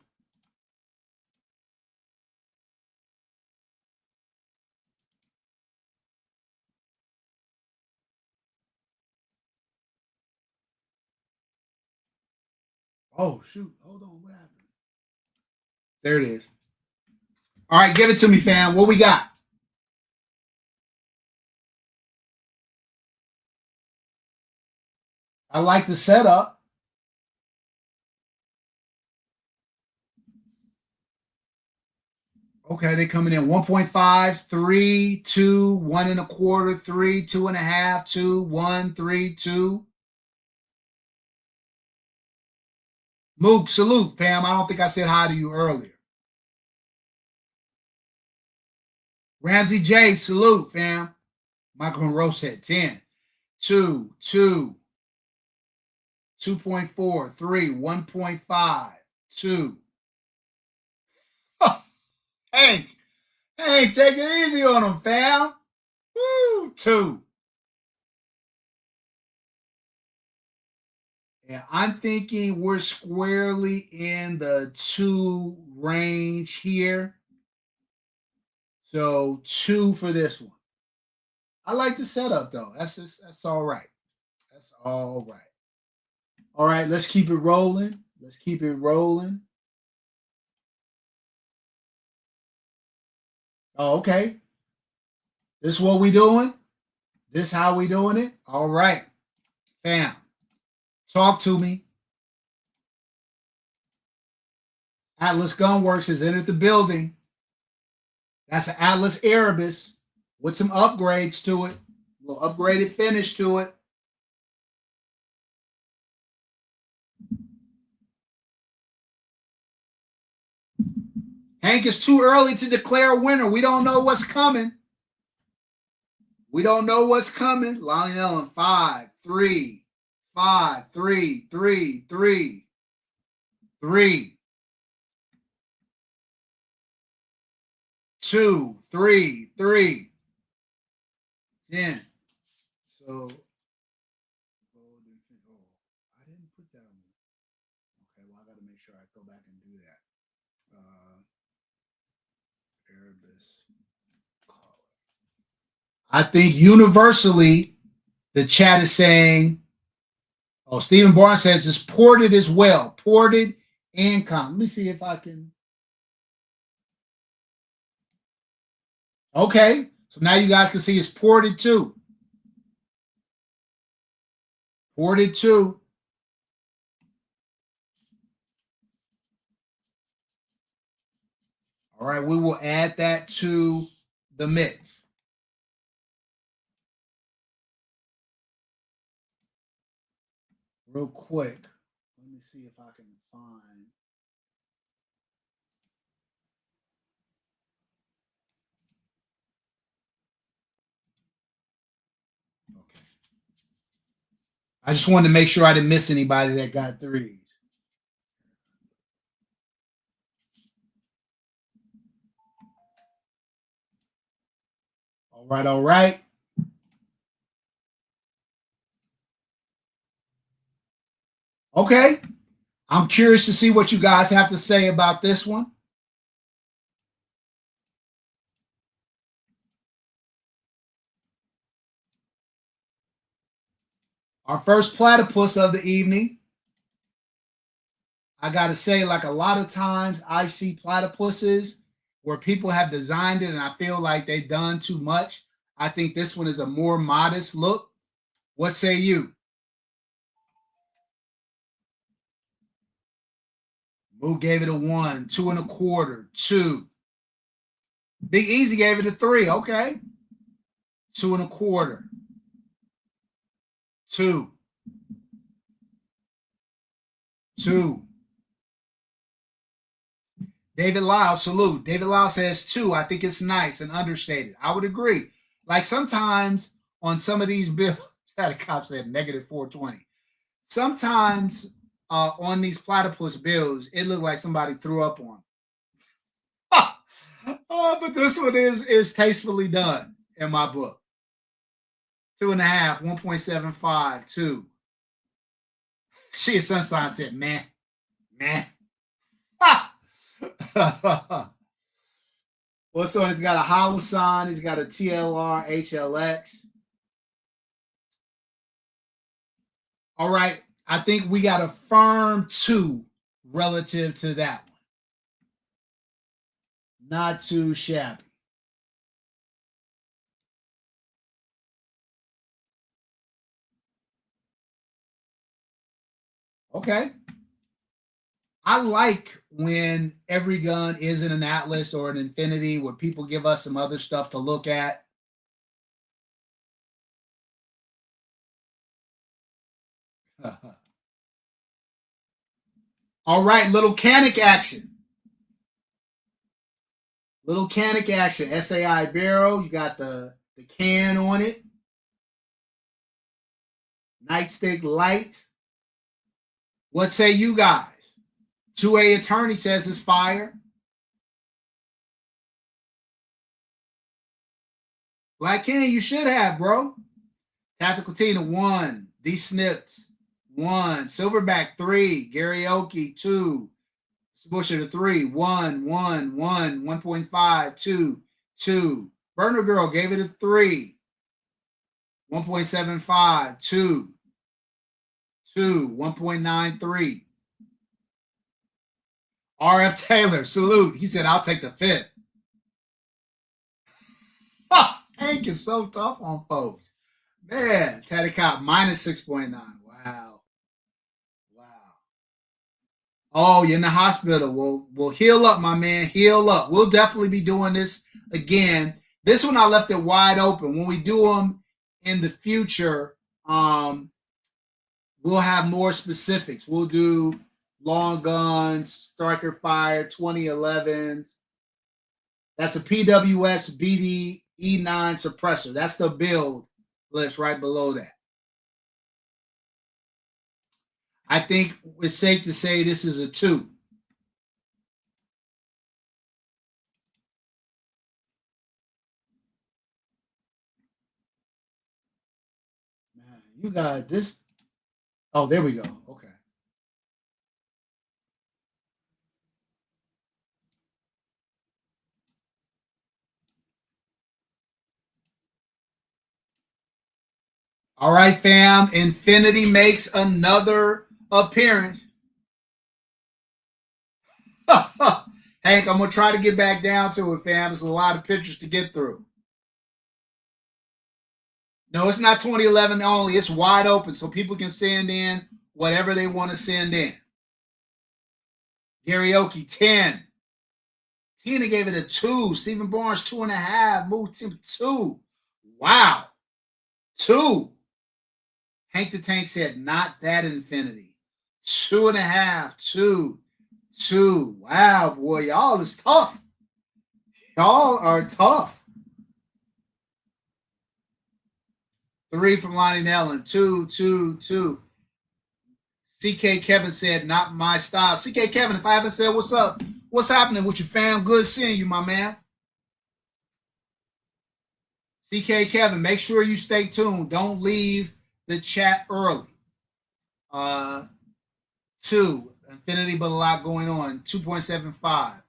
Oh, shoot. Hold on. What happened? There it is. All right, give it to me, fam. What we got? I like the setup. Okay, they coming in 1.5, 3, 2, 1 1/4, 3, 2.5, 2, 1, 3, 2. Mook, salute, fam. I don't think I said hi to you earlier. Ramsey J, salute, fam. Michael Monroe said 10, 2, 2, 2.4, 3, 1.5, 2. Oh, Hank, Hank, take it easy on them, fam. Woo, 2. Yeah, I'm thinking we're squarely in the 2 range here. So 2 for this one. I like the setup though. That's all right. That's all right. All right, let's keep it rolling. Let's keep it rolling. Oh, okay. This is what we doing? This how we doing it? All right. Fam. Talk to me. Atlas Gunworks has entered the building. That's an Atlas Erebus with some upgrades to it. A little upgraded finish to it. Hank, it's too early to declare a winner. We don't know what's coming. We don't know what's coming. Lonnie Ellen, 5, 3, 5, 3, 3, 3, 3, 2, 3, 3, 10. So, I didn't put that on. Okay, well, I got to make sure I go back and do that. Erebus color. I think universally the chat is saying, oh, Stephen Barnes says it's ported as well. Ported and com. Let me see if I can. Okay, so now you guys can see it's ported too. Ported too. All right, we will add that to the mix. Real quick, let me see if I can find. Okay. I just wanted to make sure I didn't miss anybody that got 3s. All right, all right. Okay. I'm curious to see what you guys have to say about this one. Our first platypus of the evening. I got to say, like a lot of times I see platypuses where people have designed it and I feel like they've done too much. I think this one is a more modest look. What say you? Move gave it a 1, 2 1/4, 2. Big Easy gave it a 3. Okay. 2 1/4, 2, 2. David Lau, salute. David Lau says 2. I think it's nice and understated. I would agree. Like sometimes on some of these bills, that a cop said -420. Sometimes on these platypus bills, it looked like somebody threw up on. Oh, but this one is tastefully done in my book. 2.5, 1.75, 2. She Sunshine said, man, man. What's on? It's got a hollow sign. It's got a TLR HLX. All right. I think we got a firm 2 relative to that one. Not too shabby. Okay. I like when every gun is in an Atlas or an Infinity where people give us some other stuff to look at. All right, little canic action. Little canic action. SAI barrel. You got the can on it. Nightstick light. What say you guys? 2A attorney says it's fire. Black King, you should have, bro. Tactical Tina, 1. D-Snips, 1. Silverback, 3. Karaoke, 2. Busher, 3. 1, 1, 1. 1.5, 2, 2. Burner Girl gave it a 3. 1.75, 2. 2. 1.93. RF Taylor, salute. He said, I'll take the 5th. Hank is so tough on folks. Man, Tatty Cop minus 6.9. Wow. Wow. Oh, you're in the hospital. We'll heal up, my man. Heal up. We'll definitely be doing this again. This one I left it wide open. When we do them in the future, we'll have more specifics. We'll do long guns, striker fire, 2011s. That's a PWS BD E9 suppressor. That's the build list right below that. I think it's safe to say this is a 2. Man, you got this. Oh, there we go. Okay. All right, fam. Infinity makes another appearance. Hank, I'm going to try to get back down to it, fam. There's a lot of pictures to get through. No, it's not 2011 only. It's wide open so people can send in whatever they want to send in. Karaoke, 10. Tina gave it a 2. Stephen Barnes, 2.5. Moved to 2. Wow. 2. Hank the Tank said, not that Infinity. 2.5. 2. 2. Wow, boy. Y'all is tough. Y'all are tough. 3 from Lonnie Nellen. 2, 2, 2. CK Kevin said, not my style. CK Kevin, if I haven't said what's up, what's happening with you, fam? Good seeing you, my man. CK Kevin, make sure you stay tuned. Don't leave the chat early. 2. Infinity, but a lot going on. 2.75.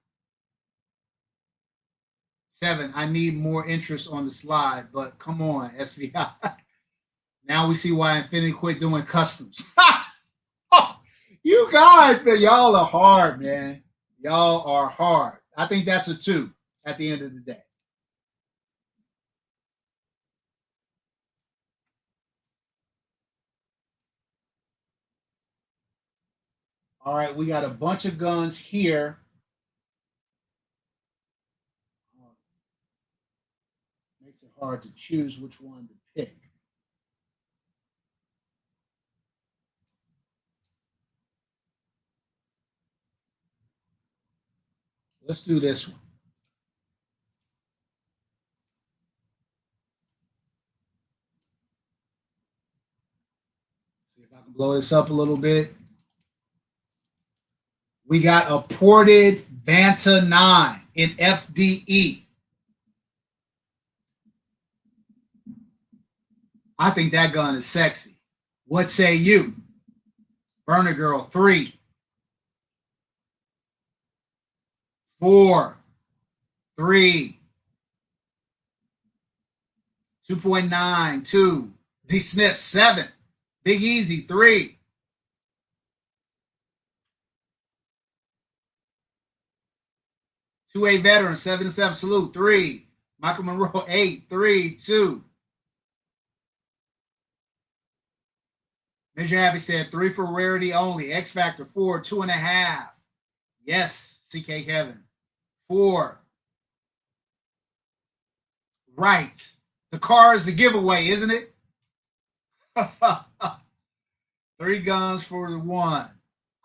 7. I need more interest on the slide, but come on, SVI. Now we see why Infinity quit doing customs. You guys, man, y'all are hard, man. Y'all are hard. I think that's a 2 at the end of the day. All right, we got a bunch of guns here. Makes it hard to choose which one to pick. Let's do this one. See if I can blow this up a little bit. We got a ported Vanta 9 in FDE. I think that gun is sexy. What say you? Burner Girl, 3. 4. 3. 2.9. 2. D-Snip, 7. Big Easy, 3. 2A veteran, 7-7 salute. 3. Michael Monroe, 8. 3, 2. Major Happy said 3 for rarity only. X Factor, 4, 2.5. Yes, CK Kevin. 4. Right. The car is the giveaway, isn't it? 3 guns for the 1.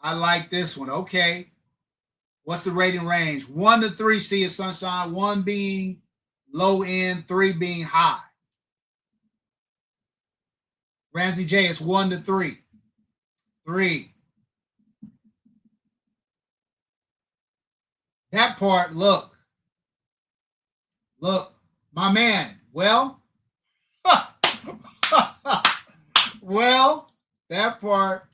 I like this one. Okay. What's the rating range? 1 to 3, Sea of Sunshine. 1 being low end, 3 being high. Ramsey J, it's 1 to 3. 3. That part, look, my man. Well, well, that part,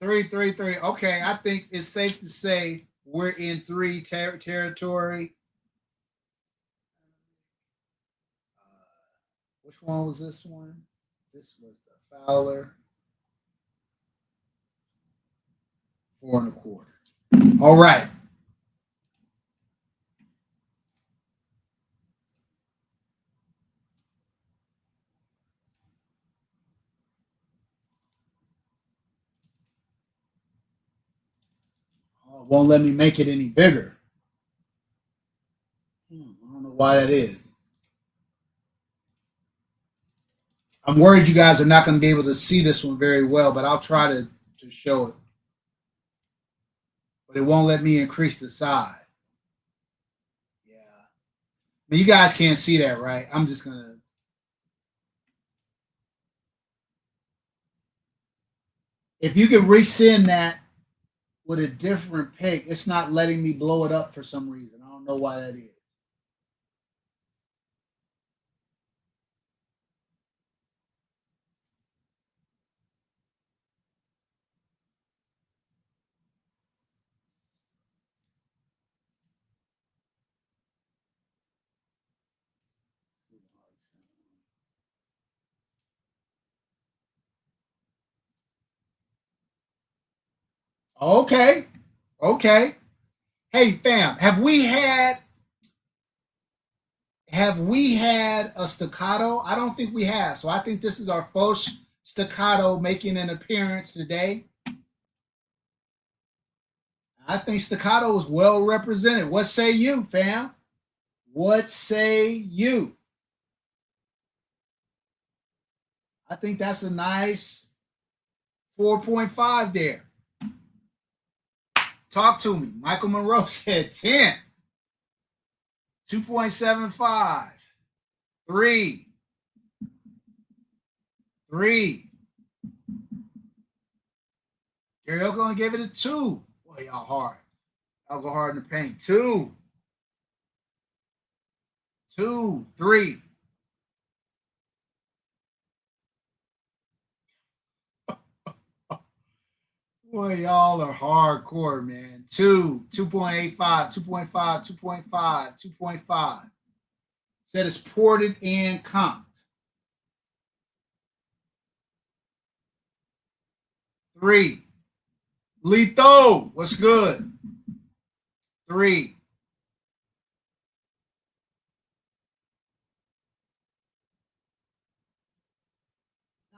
3, 3, 3. Okay, I think it's safe to say we're in 3 territory. Which one was this one? This was the Fowler. 4 1/4. All right. Oh, it won't let me make it any bigger. I don't know why that is. I'm worried you guys are not going to be able to see this one very well, but I'll try to show it. But it won't let me increase the size. Yeah. But you guys can't see that, right? I'm just going to. If you can resend that with a different pic, it's not letting me blow it up for some reason. I don't know why that is. Okay. Okay. Hey, fam, have we had a staccato? I don't think we have. So I think this is our first staccato making an appearance today. I think staccato is well represented. What say you, fam? What say you? I think that's a nice 4.5 there. Talk to me. Michael Monroe said 10. 2.75. 3. 3. Gary Oakland gave it a 2. Boy, y'all hard. I'll go hard in the paint. 2. 2. 3. Boy, y'all are hardcore, man. 2, 2.85, 2.5, 2.5, 2.5. Said it's ported and comped. 3. Letho, what's good? 3.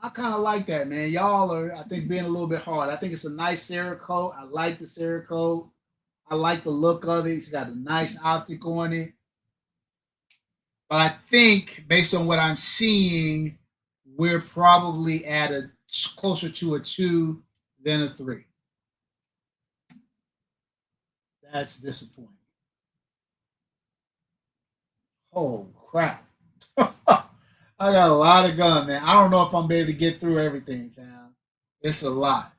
I kind of like that, man. Y'all are, I think, being a little bit hard. I think it's a nice Cerakote. I like the Cerakote. I like the look of it. It's got a nice optic on it. But I think, based on what I'm seeing, we're probably at a closer to a 2 than a 3. That's disappointing. Oh, crap. I got a lot of gun, man. I don't know if I'm able to get through everything, fam. It's a lot.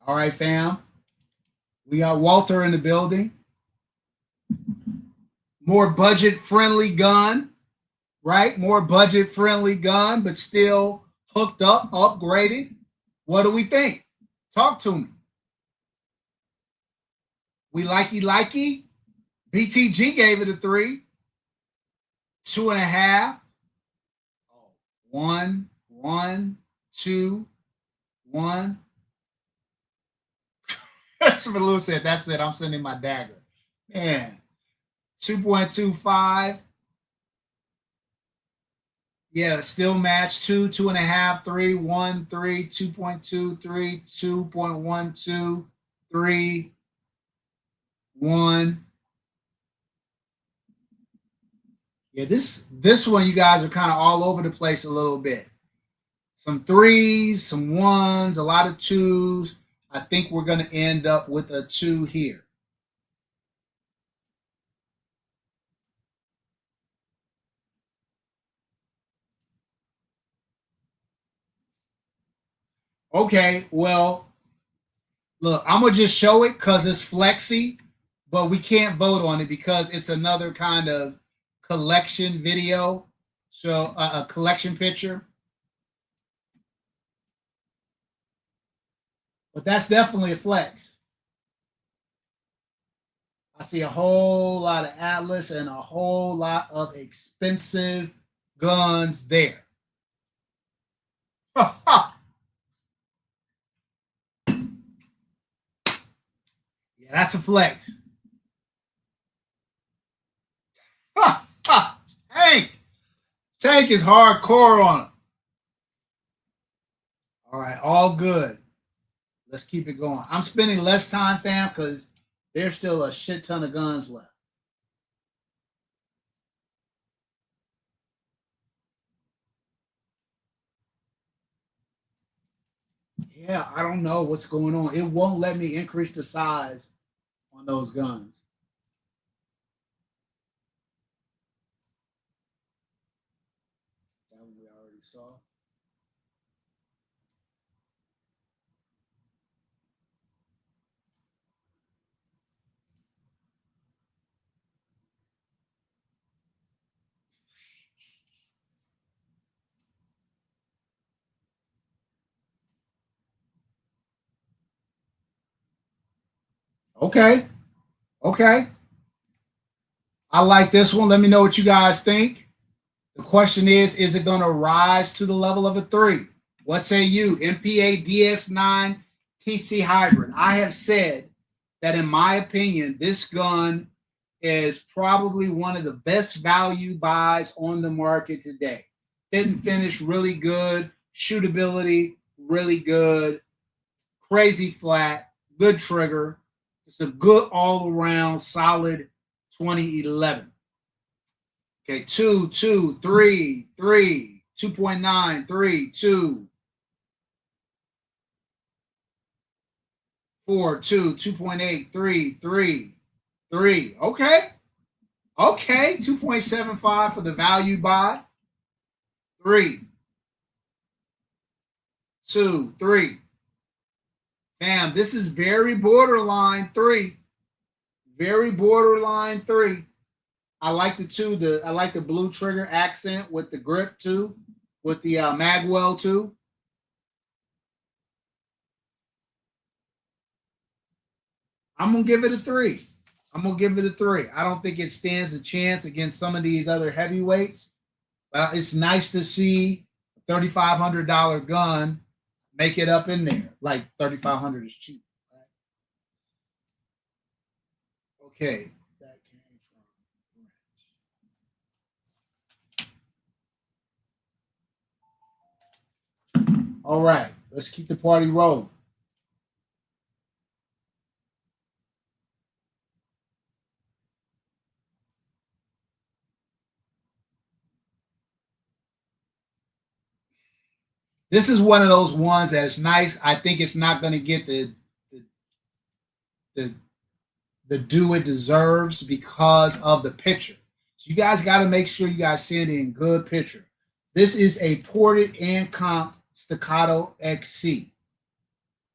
All right, fam. We got Walter in the building. More budget friendly gun. right? More budget-friendly gun, but still hooked up, upgraded. What do we think? Talk to me. We likey. BTG gave it a 3, 2.5. 1, 1, 2, 1. Christopher Lewis said, that's it. I'm sending my dagger. Man. 2.25. Yeah, still match 2, 2.5, 3, 1, 3, 2.2, 3, 2.12, 3, 1. Yeah, this one you guys are kind of all over the place a little bit. Some 3s, some 1s, a lot of 2s. I think we're going to end up with a 2 here. Okay, well, look, I'm going to just show it because it's flexy, but we can't vote on it because it's another kind of collection video. So a collection picture. But that's definitely a flex. I see a whole lot of Atlas and a whole lot of expensive guns there. Yeah, that's a flex. Tank is hardcore on him. All right, all good. Let's keep it going. I'm spending less time, fam, because there's still a shit ton of guns left. Yeah, I don't know what's going on. It won't let me increase the size on those guns. That one we already saw. Okay. Okay. I like this one. Let me know what you guys think. The question is it going to rise to the level of a 3? What say you? MPA DS9 TC Hybrid. I have said that, in my opinion, this gun is probably one of the best value buys on the market today. Fit and finish really good. Shootability really good. Crazy flat. Good trigger. It's a good all-around solid 2011. Okay, 2, 2, 3, 3, 2.9, 3, 2, 4, 2, 2.8, 3, 3, 3. Okay. Okay. 2.75 for the value buy. 3, 2, 3. Bam. This is very borderline 3. Very borderline 3. I like the 2. I like the blue trigger accent with the grip too, with the magwell too. I'm gonna give it a 3. I'm gonna give it a 3. I don't think it stands a chance against some of these other heavyweights. It's nice to see a $3,500 gun make it up in there. Like 3,500 is cheap. Right? Okay, that came from. All right, let's keep the party rolling. This is one of those ones that's nice. I think it's not going to get the the due it deserves because of the picture. So you guys got to make sure you guys see it in good picture. This is a ported and comped Staccato XC.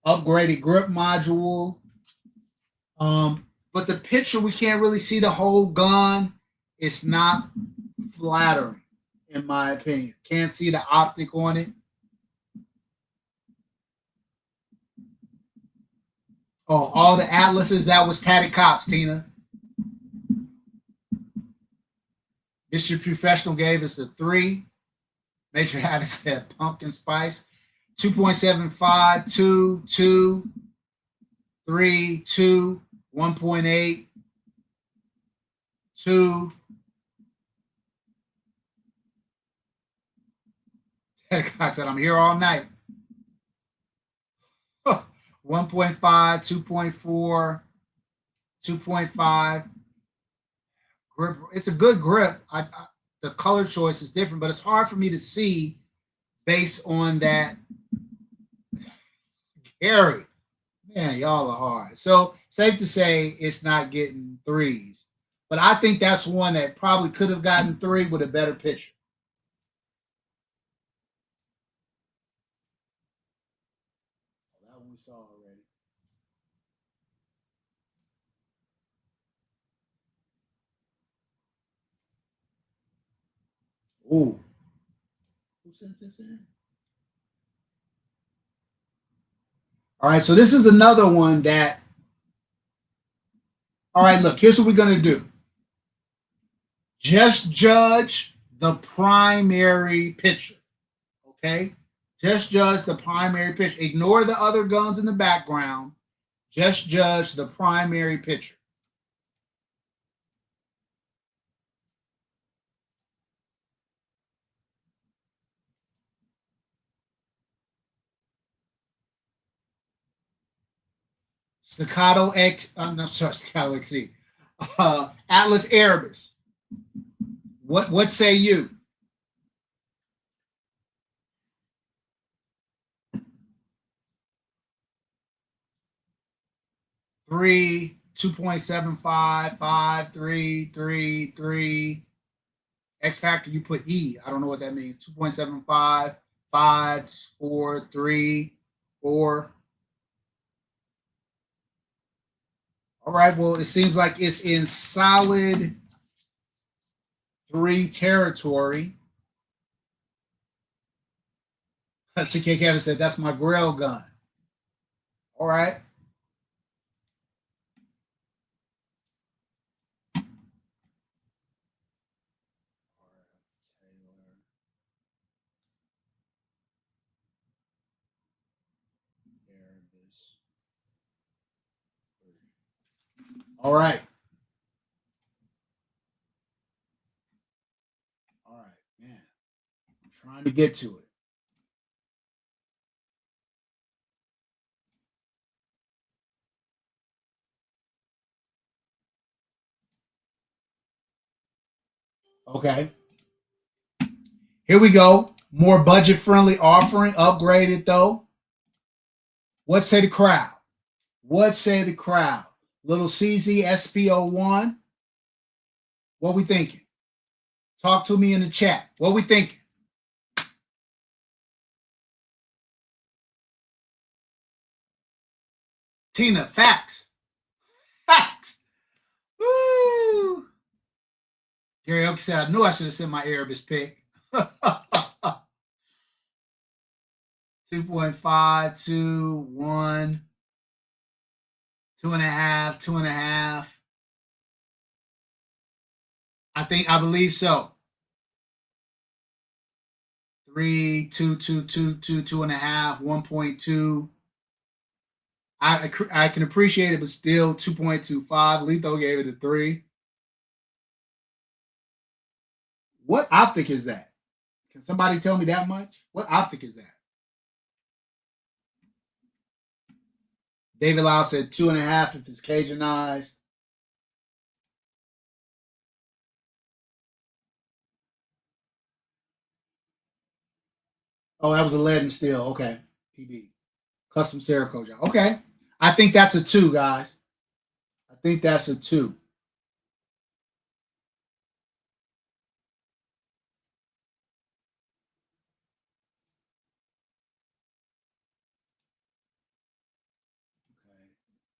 Upgraded grip module. But the picture, we can't really see the whole gun. It's not flattering. in my opinion. Can't see the optic on it. Oh, all the atlases, that was Tatted Cops, Tina. Mr. Professional gave us a 3. Major Havoc said pumpkin spice. 2.75, 2, 2, 3, 2, 1.8, 2. Cox said, I'm here all night. 1.5, 2.4, 2.5. Grip. It's a good grip. The color choice is different, but it's hard for me to see based on that. Gary, man, y'all are hard. So safe to say it's not getting 3s. But I think that's one that probably could have gotten 3 with a better picture. That one we saw already. Ooh. Who sent this in? All right, so this is another one that. All right, look, here's what we're going to do. Just judge the primary picture, okay? Just judge the primary picture. Ignore the other guns in the background. Just judge the primary picture. Staccato X, I'm sorry, Staccato XC. Atlas Erebus. What say you? Three, 2.75, 5, 3, 3, 3. X factor, you put E. I don't know what that means. 2.75, 5, 4, 3, 4. All right, well, it seems like it's in solid 3 territory. CK Kevin said, that's my grill gun. All right. All right. All right, man. I'm trying to get to it. Okay. Here we go. More budget friendly offering, upgraded though. What say the crowd? What say the crowd? Little CZ SPO1. What we thinking? Talk to me in the chat. What we thinking? Tina, facts. Facts. Woo. Gary Oak said, I knew I should have sent my Erebus pick. 2.5, 2, 1, 2.5, 2.5. I believe so. 3, 2, 2, 2, 2, 2.5, 1.2. I can appreciate it, but still 2.25. Letho gave it a 3. What optic is that? Can somebody tell me that much? What optic is that? David Lau said 2.5 if it's Cajunized. Oh, that was a lead and steel. Okay. PB. Custom Cerakote job. Okay. I think that's a 2, guys. I think that's a 2. Okay.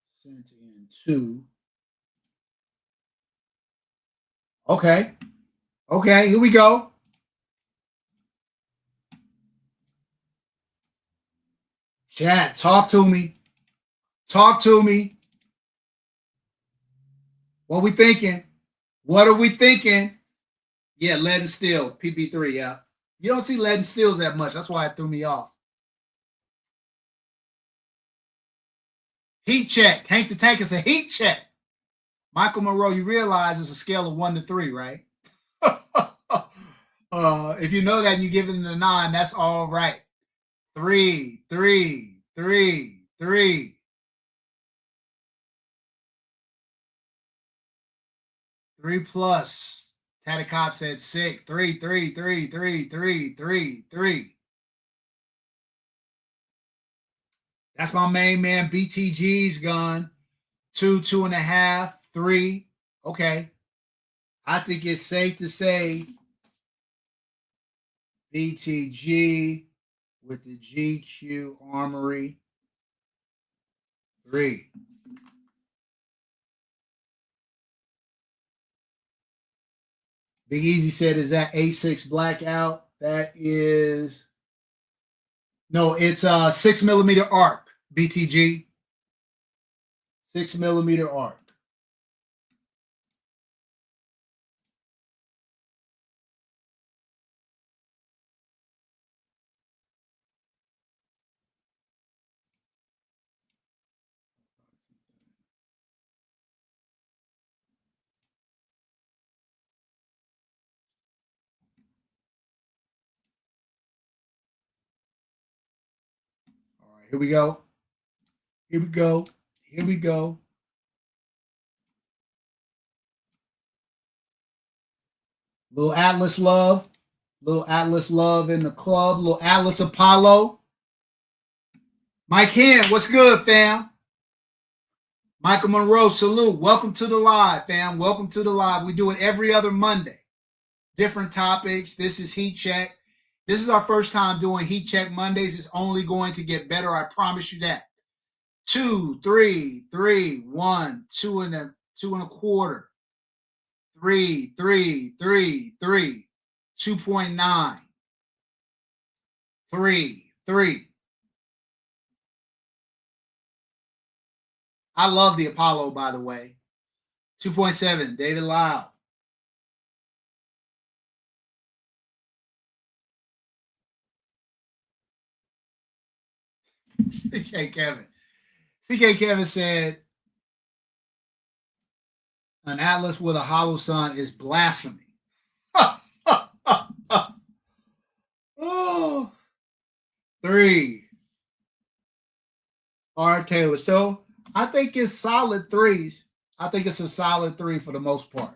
Sent in 2. Okay. Okay, here we go. Chat, talk to me. Talk to me. What we thinking? What are we thinking? Yeah, lead and steel, PP3, yeah. You don't see lead and steels that much. That's why it threw me off. Heat check. Hank the Tank is a heat check. Michael Monroe, you realize it's a scale of 1 to 3, right? If you know that and you give it a 9, that's all right. 3, 3, 3, 3. 3 plus. Tatty Cop said 6. 3, 3, 3, 3, 3, 3, 3. That's my main man, BTG's gun. 2, 2.5, 3. Okay. I think it's safe to say BTG with the GQ Armory 3. Big Easy said, is that A6 blackout? That is, no, it's a 6mm arc, BTG. 6mm arc. All right, here we go. Here we go. Here we go. Little Atlas love. Little Atlas love in the club. Little Atlas Apollo. Mike Hen, what's good, fam? Michael Monroe, salute. Welcome to the live, fam. Welcome to the live. We do it every other Monday. Different topics. This is Heat Check. This is our first time doing Heat Check Mondays. It's only going to get better. I promise you that. 2, 3, 3, 1, 2 and a 2.25. 3, 3, 3, 3, 2.9. 3, 3. I love the Apollo, by the way. 2.7, David Lau. CK Kevin. CK Kevin said, an Atlas with a hollow sun is blasphemy. Oh, 3. R. Taylor. So I think it's solid 3s. I think it's a solid 3 for the most part.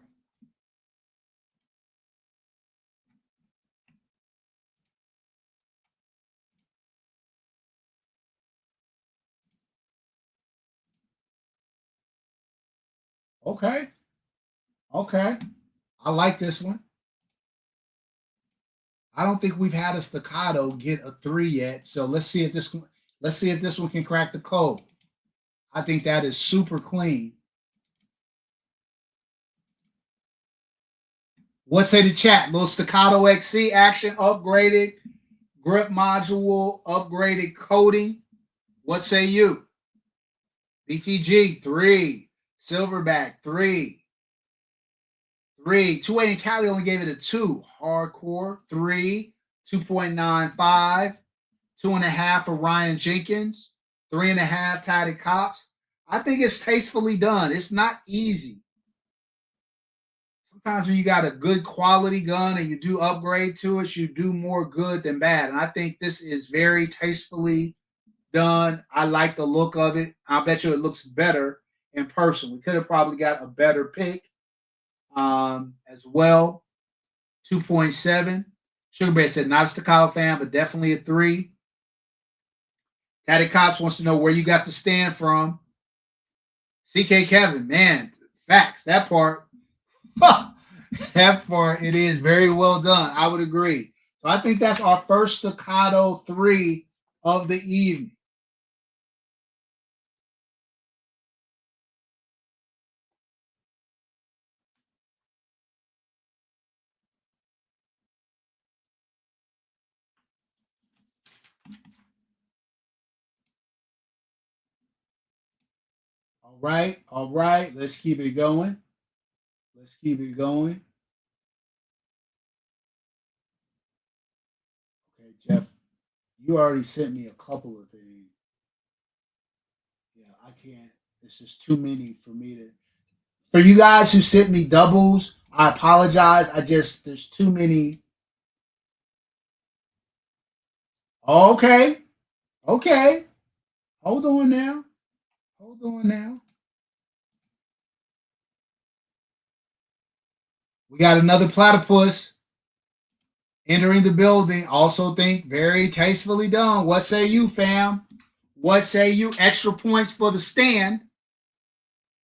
Okay. Okay. I like this one. I don't think we've had a staccato get a 3 yet. So let's see if this one can crack the code. I think that is super clean. What say the chat? Little staccato XC action, upgraded grip module, upgraded coating. What say you? BTG 3, Silverback 3, 3. 2A and Cali only gave it a 2. Hardcore 3, 2.95, 2.5 for Ryan Jenkins, 3.5 Tidy Cops. I think it's tastefully done. It's not easy. Sometimes when you got a good quality gun and you do upgrade to it, you do more good than bad. And I think this is very tastefully done. I like the look of it. I bet you it looks better in person. We could have probably got a better pick as well. 2.7. Sugar Bear said not a staccato fan, but definitely a 3. Tatty Cops wants to know where you got the stand from. CK Kevin, man, facts. That part, that part, it is very well done. I would agree. So I think that's our first staccato 3 of the evening. All right. Let's keep it going. Let's keep it going. Okay, Jeff, you already sent me a couple of things. Yeah, I can't. It's just too many for me to. For you guys who sent me doubles, I apologize. There's too many. Okay. Okay. Hold on now. Hold on now. We got another platypus entering the building. Also think very tastefully done. What say you, fam? What say you? Extra points for the stand.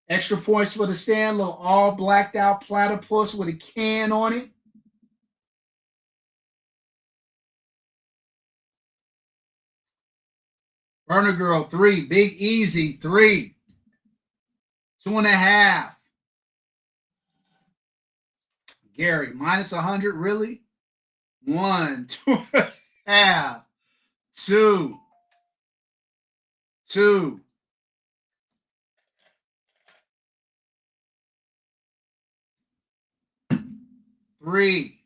Extra points for the stand. Little all blacked out platypus with a can on it. Burner Girl, 3. Big Easy, 3. 2.5. Gary, minus 100, really? 1, 2.5. 2. 2. 3.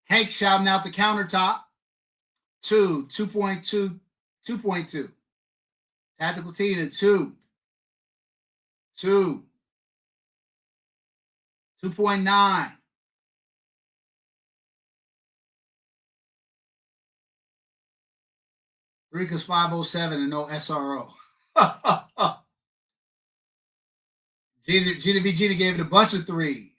Hank shouting out the countertop. 2. 2.2. 2.2. Tactical Tina, 2. 2. 2.9. 3 because 507 and no SRO. Gina V. Gina gave it a bunch of 3s.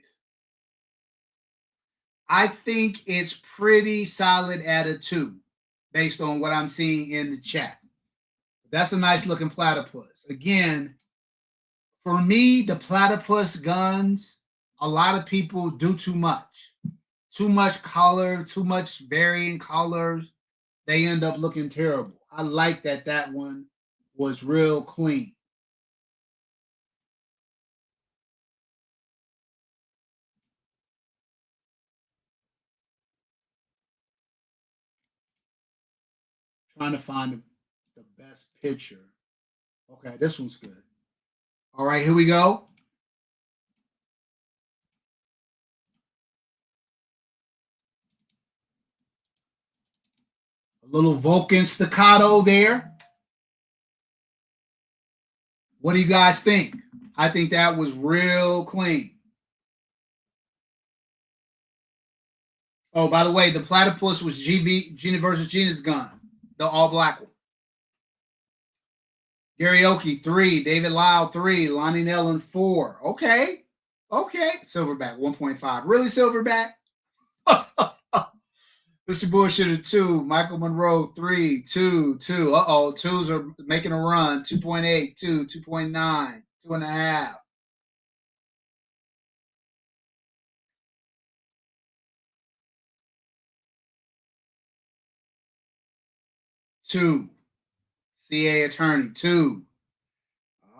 I think it's pretty solid at a 2 based on what I'm seeing in the chat. That's a nice looking platypus. Again, for me, the platypus guns, a lot of people do too much. Too much color, too much varying colors. They end up looking terrible. I like that one was real clean. Trying to find the best picture. Okay, this one's good. All right, here we go. A little Vulcan staccato there. What do you guys think? I think that was real clean. Oh, by the way, the platypus was Gina versus Gina's gun, the all black one. Gary Oki, 3. David Lyle, 3. Lonnie Nellen, 4. Okay. Silverback, 1.5. Really, Silverback? Mr. Bullshitter, 2. Michael Monroe, 3. 2. 2. Uh-oh. 2s are making a run. 2.8. 2. 2.9. 2.5. 2. CA attorney, 2.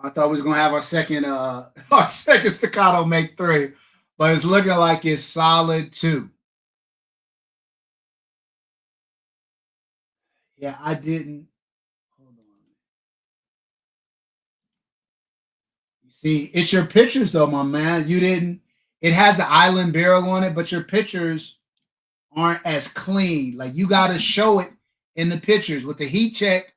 I thought we was gonna have our second our second staccato make 3, but it's looking like it's solid 2. Yeah, I didn't. Hold on. You see, it's your pictures though, my man. You didn't. It has the island barrel on it, but your pictures aren't as clean. Like you got to show it in the pictures with the heat check.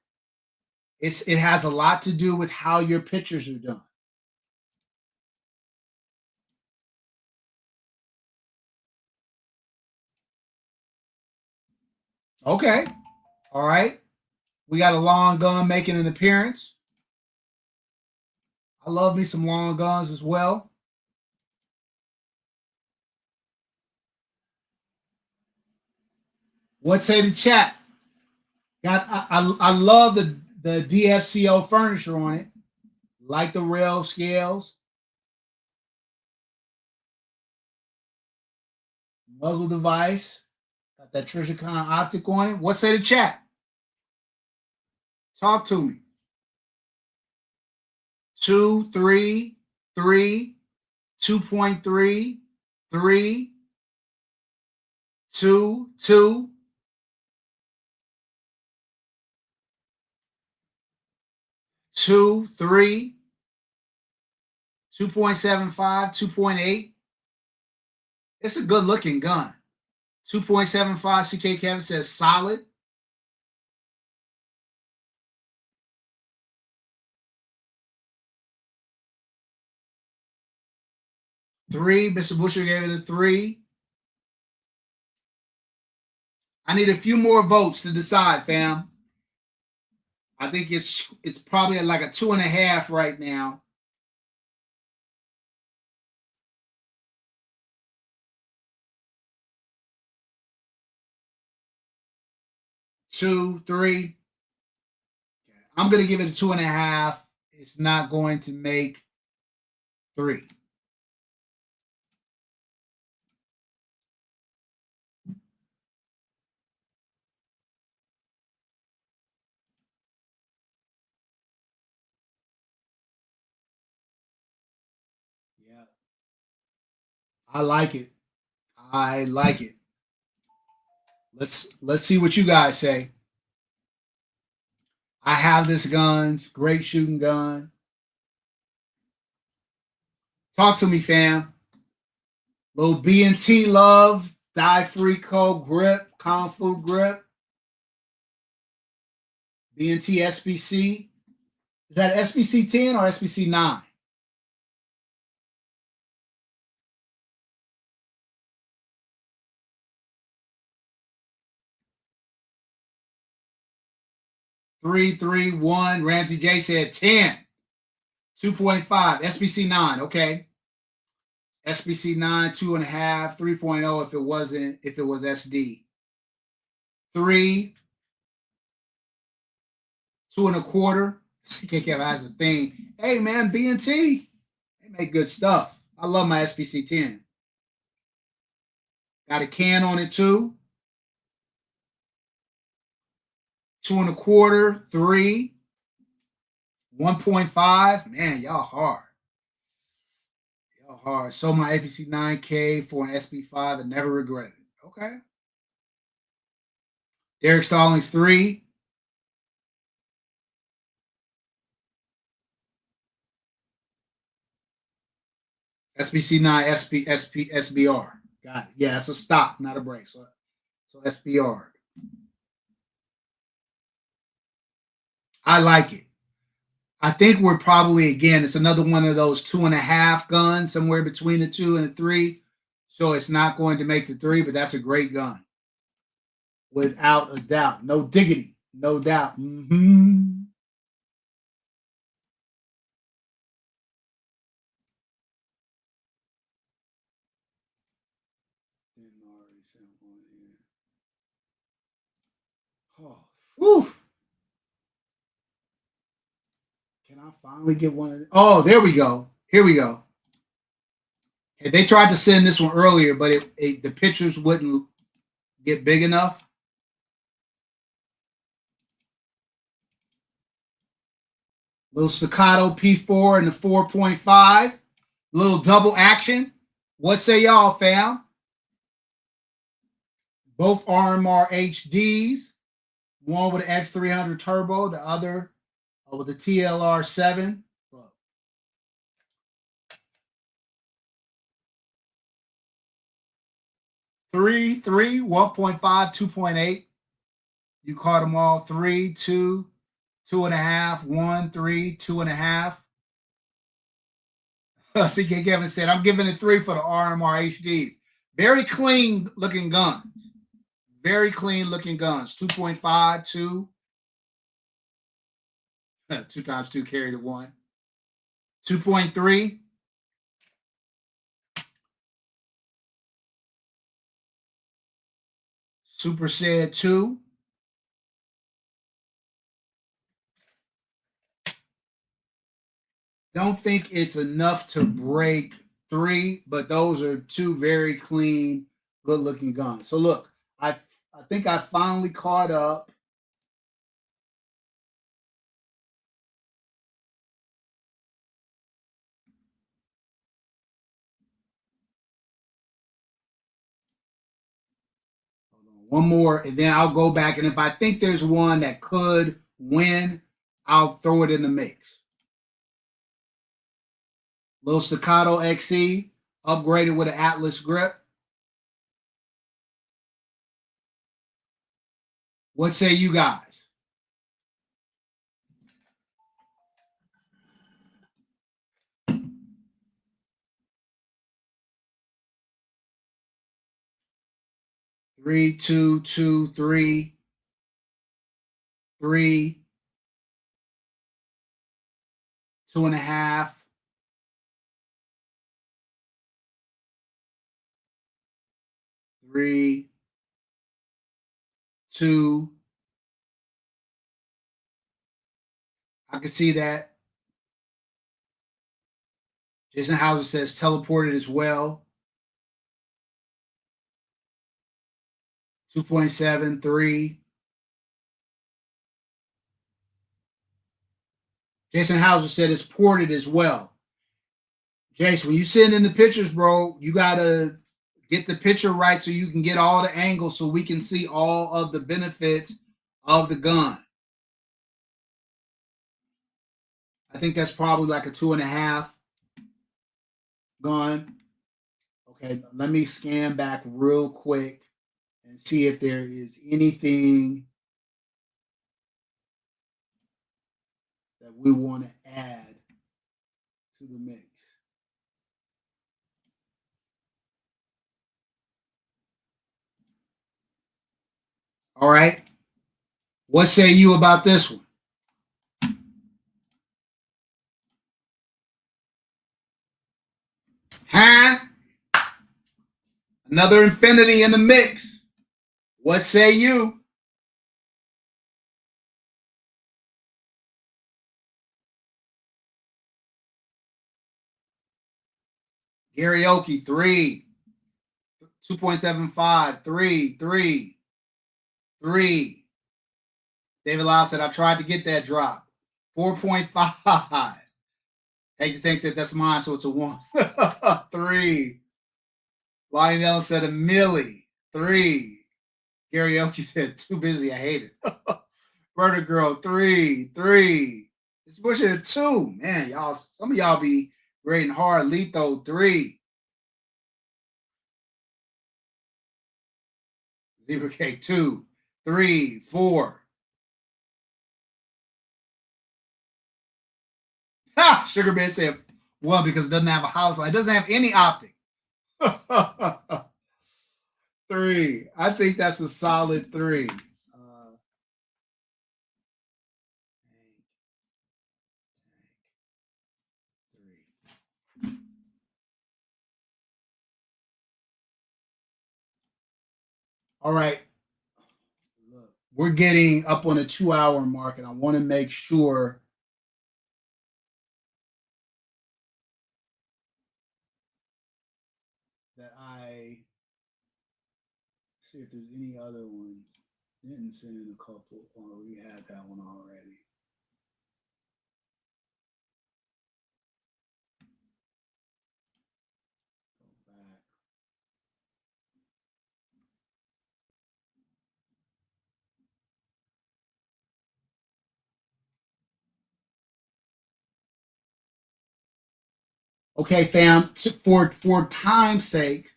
It has a lot to do with how your pictures are done. Okay. All right. We got a long gun making an appearance. I love me some long guns as well. What say the chat? I love the DFCO furniture on it. Like the rail scales. Muzzle device. Got that Trijicon optic on it. What say the chat? Talk to me. 2, 3, 3, 2.3, 3, 2, 2. 2, 3, 2.75, 2.8. It's a good looking gun. 2.75, CK Kevin says solid. Three, Mr. Busher gave it a 3. I need a few more votes to decide, fam. I think it's probably like a 2.5 right now. Two, 3. I'm gonna give it a 2.5. It's not going to make 3. Yeah. I like it. I like it. Let's see what you guys say. I have this gun. Great shooting gun. Talk to me, fam. Little B&T love, die free cold grip, Kung Fu grip. B&T SBC. Is that SBC 10 or SBC 9? Three, 3, 1. Ramsey J said 10. 2.5. SBC 9. Okay. SBC 9, 2.5, 3.0 if it was SD. 3, 2.25. CKK has a thing. Hey man, B&T. They make good stuff. I love my SBC 10. Got a can on it too. 2.25, 3, 1.5. Man, y'all hard. Y'all hard. Sold my APC 9K for an SB5 and never regretted it. Okay. Derek Stallings 3. SBC 9, SBR. Got it. Yeah, that's a stop, not a break. So SBR. I like it. I think we're probably, again, it's another one of those 2.5 guns, somewhere between the 2 and the 3. So it's not going to make the 3, but that's a great gun. Without a doubt. No diggity. No doubt. Mm-hmm. Oh, whew. Can I finally get one of them? Oh, there we go. Here we go. Okay, they tried to send this one earlier, but the pictures wouldn't get big enough. Little staccato P4 and the 4.5. Little double action. What say y'all, fam? Both RMR HDs. One with an X300 turbo, the other with the TLR7. 3, 3, 1.5, 2.8. You caught them all. 3, 2, 2.5, 1, 3, 2.5. CK Kevin said, I'm giving it 3 for the RMR HDs. Very clean looking guns. Very clean looking guns. 2.5, 2. 2 times 2 carry the 1. 2.3. Super said 2. Don't think it's enough to break 3, but those are 2 very clean, good looking guns. So look, I think I finally caught up. One more, and then I'll go back. And if I think there's one that could win, I'll throw it in the mix. Little Staccato XC, upgraded with an Atlas grip. What say you guys? Three, two, two, three, three, 2.5. Three, two. I can see that. Jason Hauser says teleported as well. 2.73. Jason Hauser said it's ported as well. Jason, when you send in the pictures, bro, you gotta get the picture right so you can get all the angles so we can see all of the benefits of the gun. I think that's probably like a 2.5 gun. Okay, let me scan back real quick and see if there is anything that we want to add to the mix. All right. What say you about this one? Huh? Another infinity in the mix. What say you? Karaoke, 3. 2.75, 3, 3, 3. David Lau said, I tried to get that drop. 4.5. Hey, thinks that that's mine, so it's a 1. 3. Lonnie Nelson said a milli. 3. Karaoke said, too busy, I hate it. Murder Girl, 3, 3. It's pushing a 2. Man, y'all, some of y'all be rating hard. Letho, 3. Zebra Cake, 2, 3, 4. Ha! Sugar Bear said, 1 because it doesn't have a house. It doesn't have any optic. 3. I think that's a solid 3. All right. Look, we're getting up on a 2-hour mark, and I want to make sure that I see if there's any other ones. Didn't send in a couple. Oh, we had that one already. Go back. Okay, fam. For time's sake,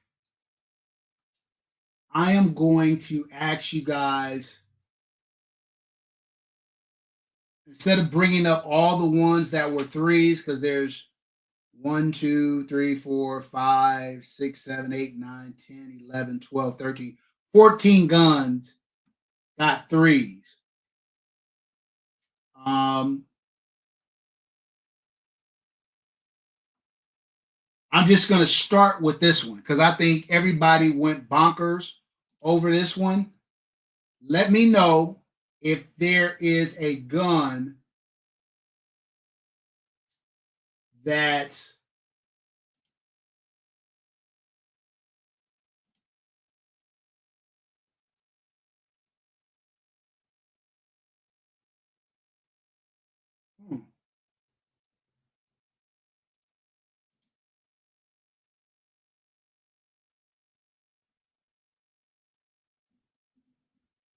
I am going to ask you guys, instead of bringing up all the ones that were 3s, because there's 1, 2, 3, 4, 5, 6, 7, 8, 9, 10, 11, 12, 13, 14 guns got 3s. I'm just going to start with this one because I think everybody went bonkers over this one. Let me know if there is a gun that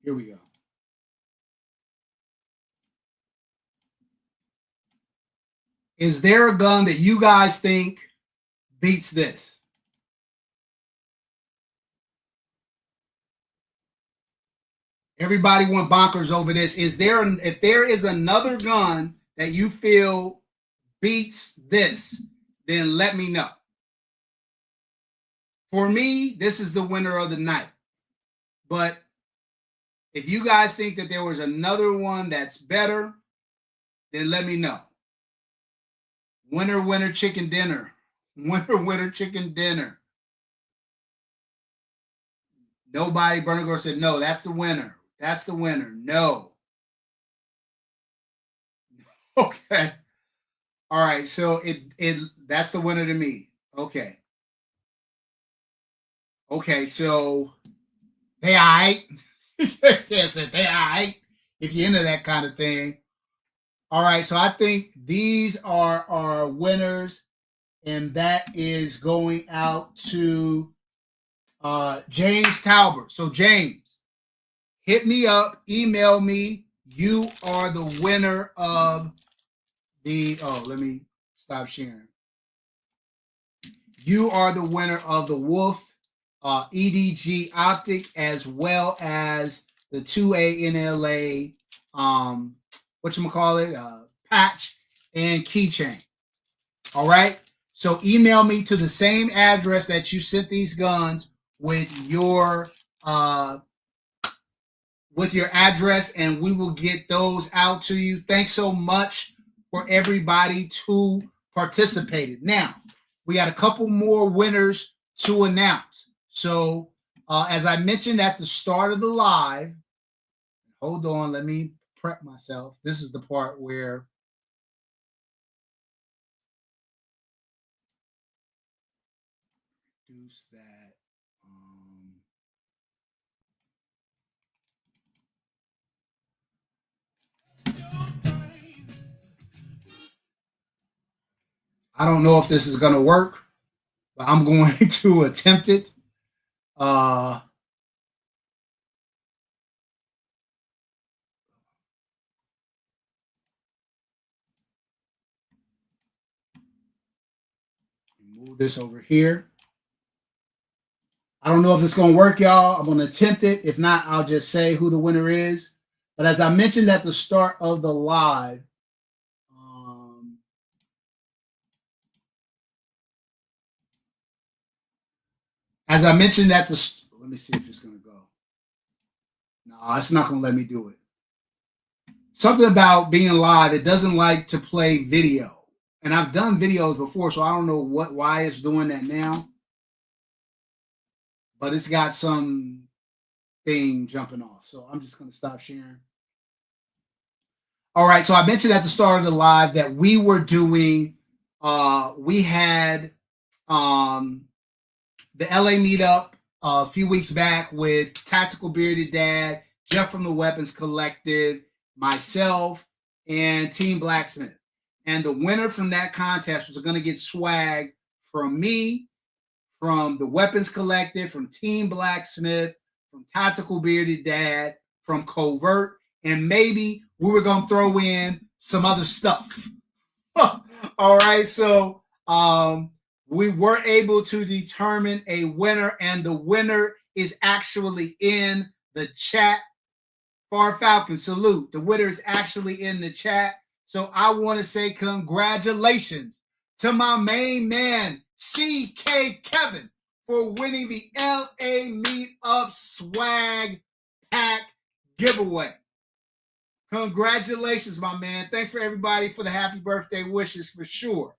here we go. Is there a gun that you guys think beats this? Everybody went bonkers over this. If there is another gun that you feel beats this, then let me know. For me, this is the winner of the night. But if you guys think that there was another one that's better, then let me know. Winner, winner, chicken dinner. Winner, winner, chicken dinner. Nobody, Burner Girl said, no, that's the winner. That's the winner. No. Okay. All right. So that's the winner to me. Okay. Okay. So they all right. Yes, they all right. If you're into that kind of thing. All right. So I think these are our winners. And that is going out to James Talbert. So James, hit me up, email me. You are the winner of the, let me stop sharing. You are the winner of the Wolf EDG Optic, as well as the 2ANLA, patch and keychain. All right. So email me to the same address that you sent these guns with your address, and we will get those out to you. Thanks so much for everybody who participated. Now, we got a couple more winners to announce. So, as I mentioned at the start of the live, hold on, let me prep myself. This is the part where reduce that. I don't know if this is going to work, but I'm going to attempt it. Move this over here. I don't know if it's going to work, y'all. I'm going to attempt it. If not, I'll just say who the winner is. But as I mentioned at the start of the live, let me see if it's going to go. No, it's not going to let me do it. Something about being live, it doesn't like to play video. And I've done videos before, so I don't know why it's doing that now. But it's got some thing jumping off. So I'm just going to stop sharing. All right. So I mentioned at the start of the live that we were doing, we had the LA Meetup a few weeks back with Tactical Bearded Dad, Jeff from the Weapons Collective, myself, and Team Blacksmith. And the winner from that contest was going to get swag from me, from the Weapons Collective, from Team Blacksmith, from Tactical Bearded Dad, from Covert, and maybe we were going to throw in some other stuff. All right. So we were able to determine a winner, and the winner is actually in the chat. Far Falcon, salute. The winner is actually in the chat. So I want to say congratulations to my main man, CK Kevin, for winning the LA Meetup Swag Pack giveaway. Congratulations, my man. Thanks for everybody for the happy birthday wishes for sure.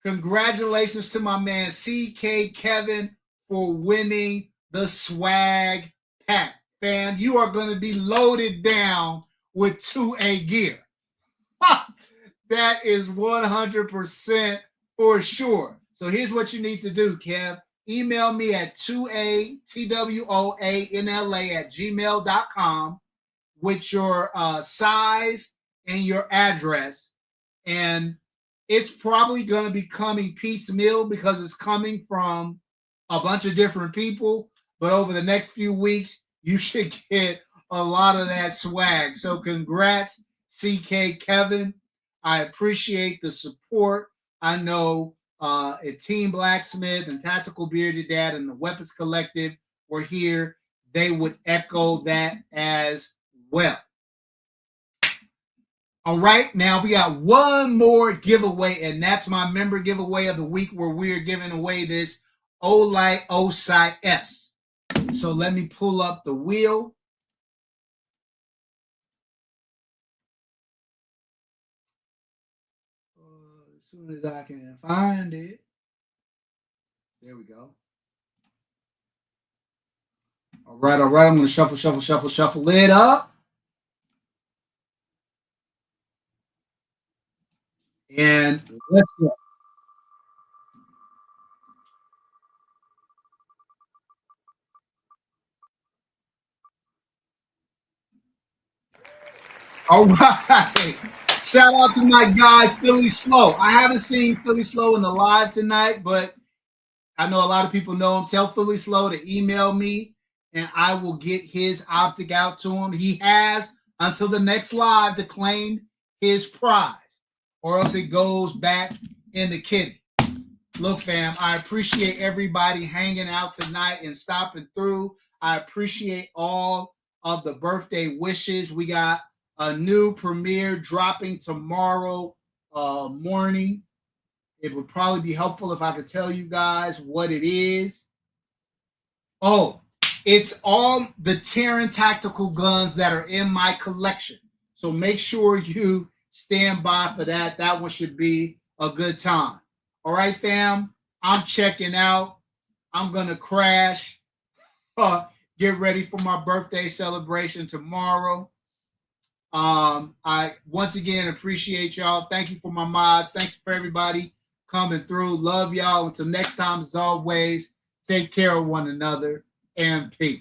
Congratulations to my man, CK Kevin, for winning the swag pack. Fam, you are going to be loaded down with 2A gear. That is 100% for sure. So here's what you need to do, Kev. Email me at 2ATWOANLA@gmail.com with your size and your address. And it's probably going to be coming piecemeal because it's coming from a bunch of different people. But over the next few weeks, you should get a lot of that swag. So congrats, CK Kevin. I appreciate the support. I know at Team Blacksmith and Tactical Bearded Dad and the Weapons Collective were here. They would echo that as well. All right, now we got one more giveaway, and that's my member giveaway of the week where we're giving away this Olight Osai S. So let me pull up the wheel. As soon as I can find it. There we go. All right. I'm going to shuffle it up. And let's go. All right. Shout out to my guy, Philly Slow. I haven't seen Philly Slow in the live tonight, but I know a lot of people know him. Tell Philly Slow to email me, and I will get his optic out to him. He has until the next live to claim his prize, or else it goes back in the kitty. Look, fam, I appreciate everybody hanging out tonight and stopping through. I appreciate all of the birthday wishes. We got a new premiere dropping tomorrow morning. It would probably be helpful if I could tell you guys what it is. Oh, it's all the Terran tactical guns that are in my collection. So make sure you stand by for that. That one should be a good time. All right, fam, I'm checking out. I'm going to crash. Get ready for my birthday celebration tomorrow. I once again appreciate y'all. Thank you for my mods. Thank you for everybody coming through. Love y'all. Until next time, as always, take care of one another and peace.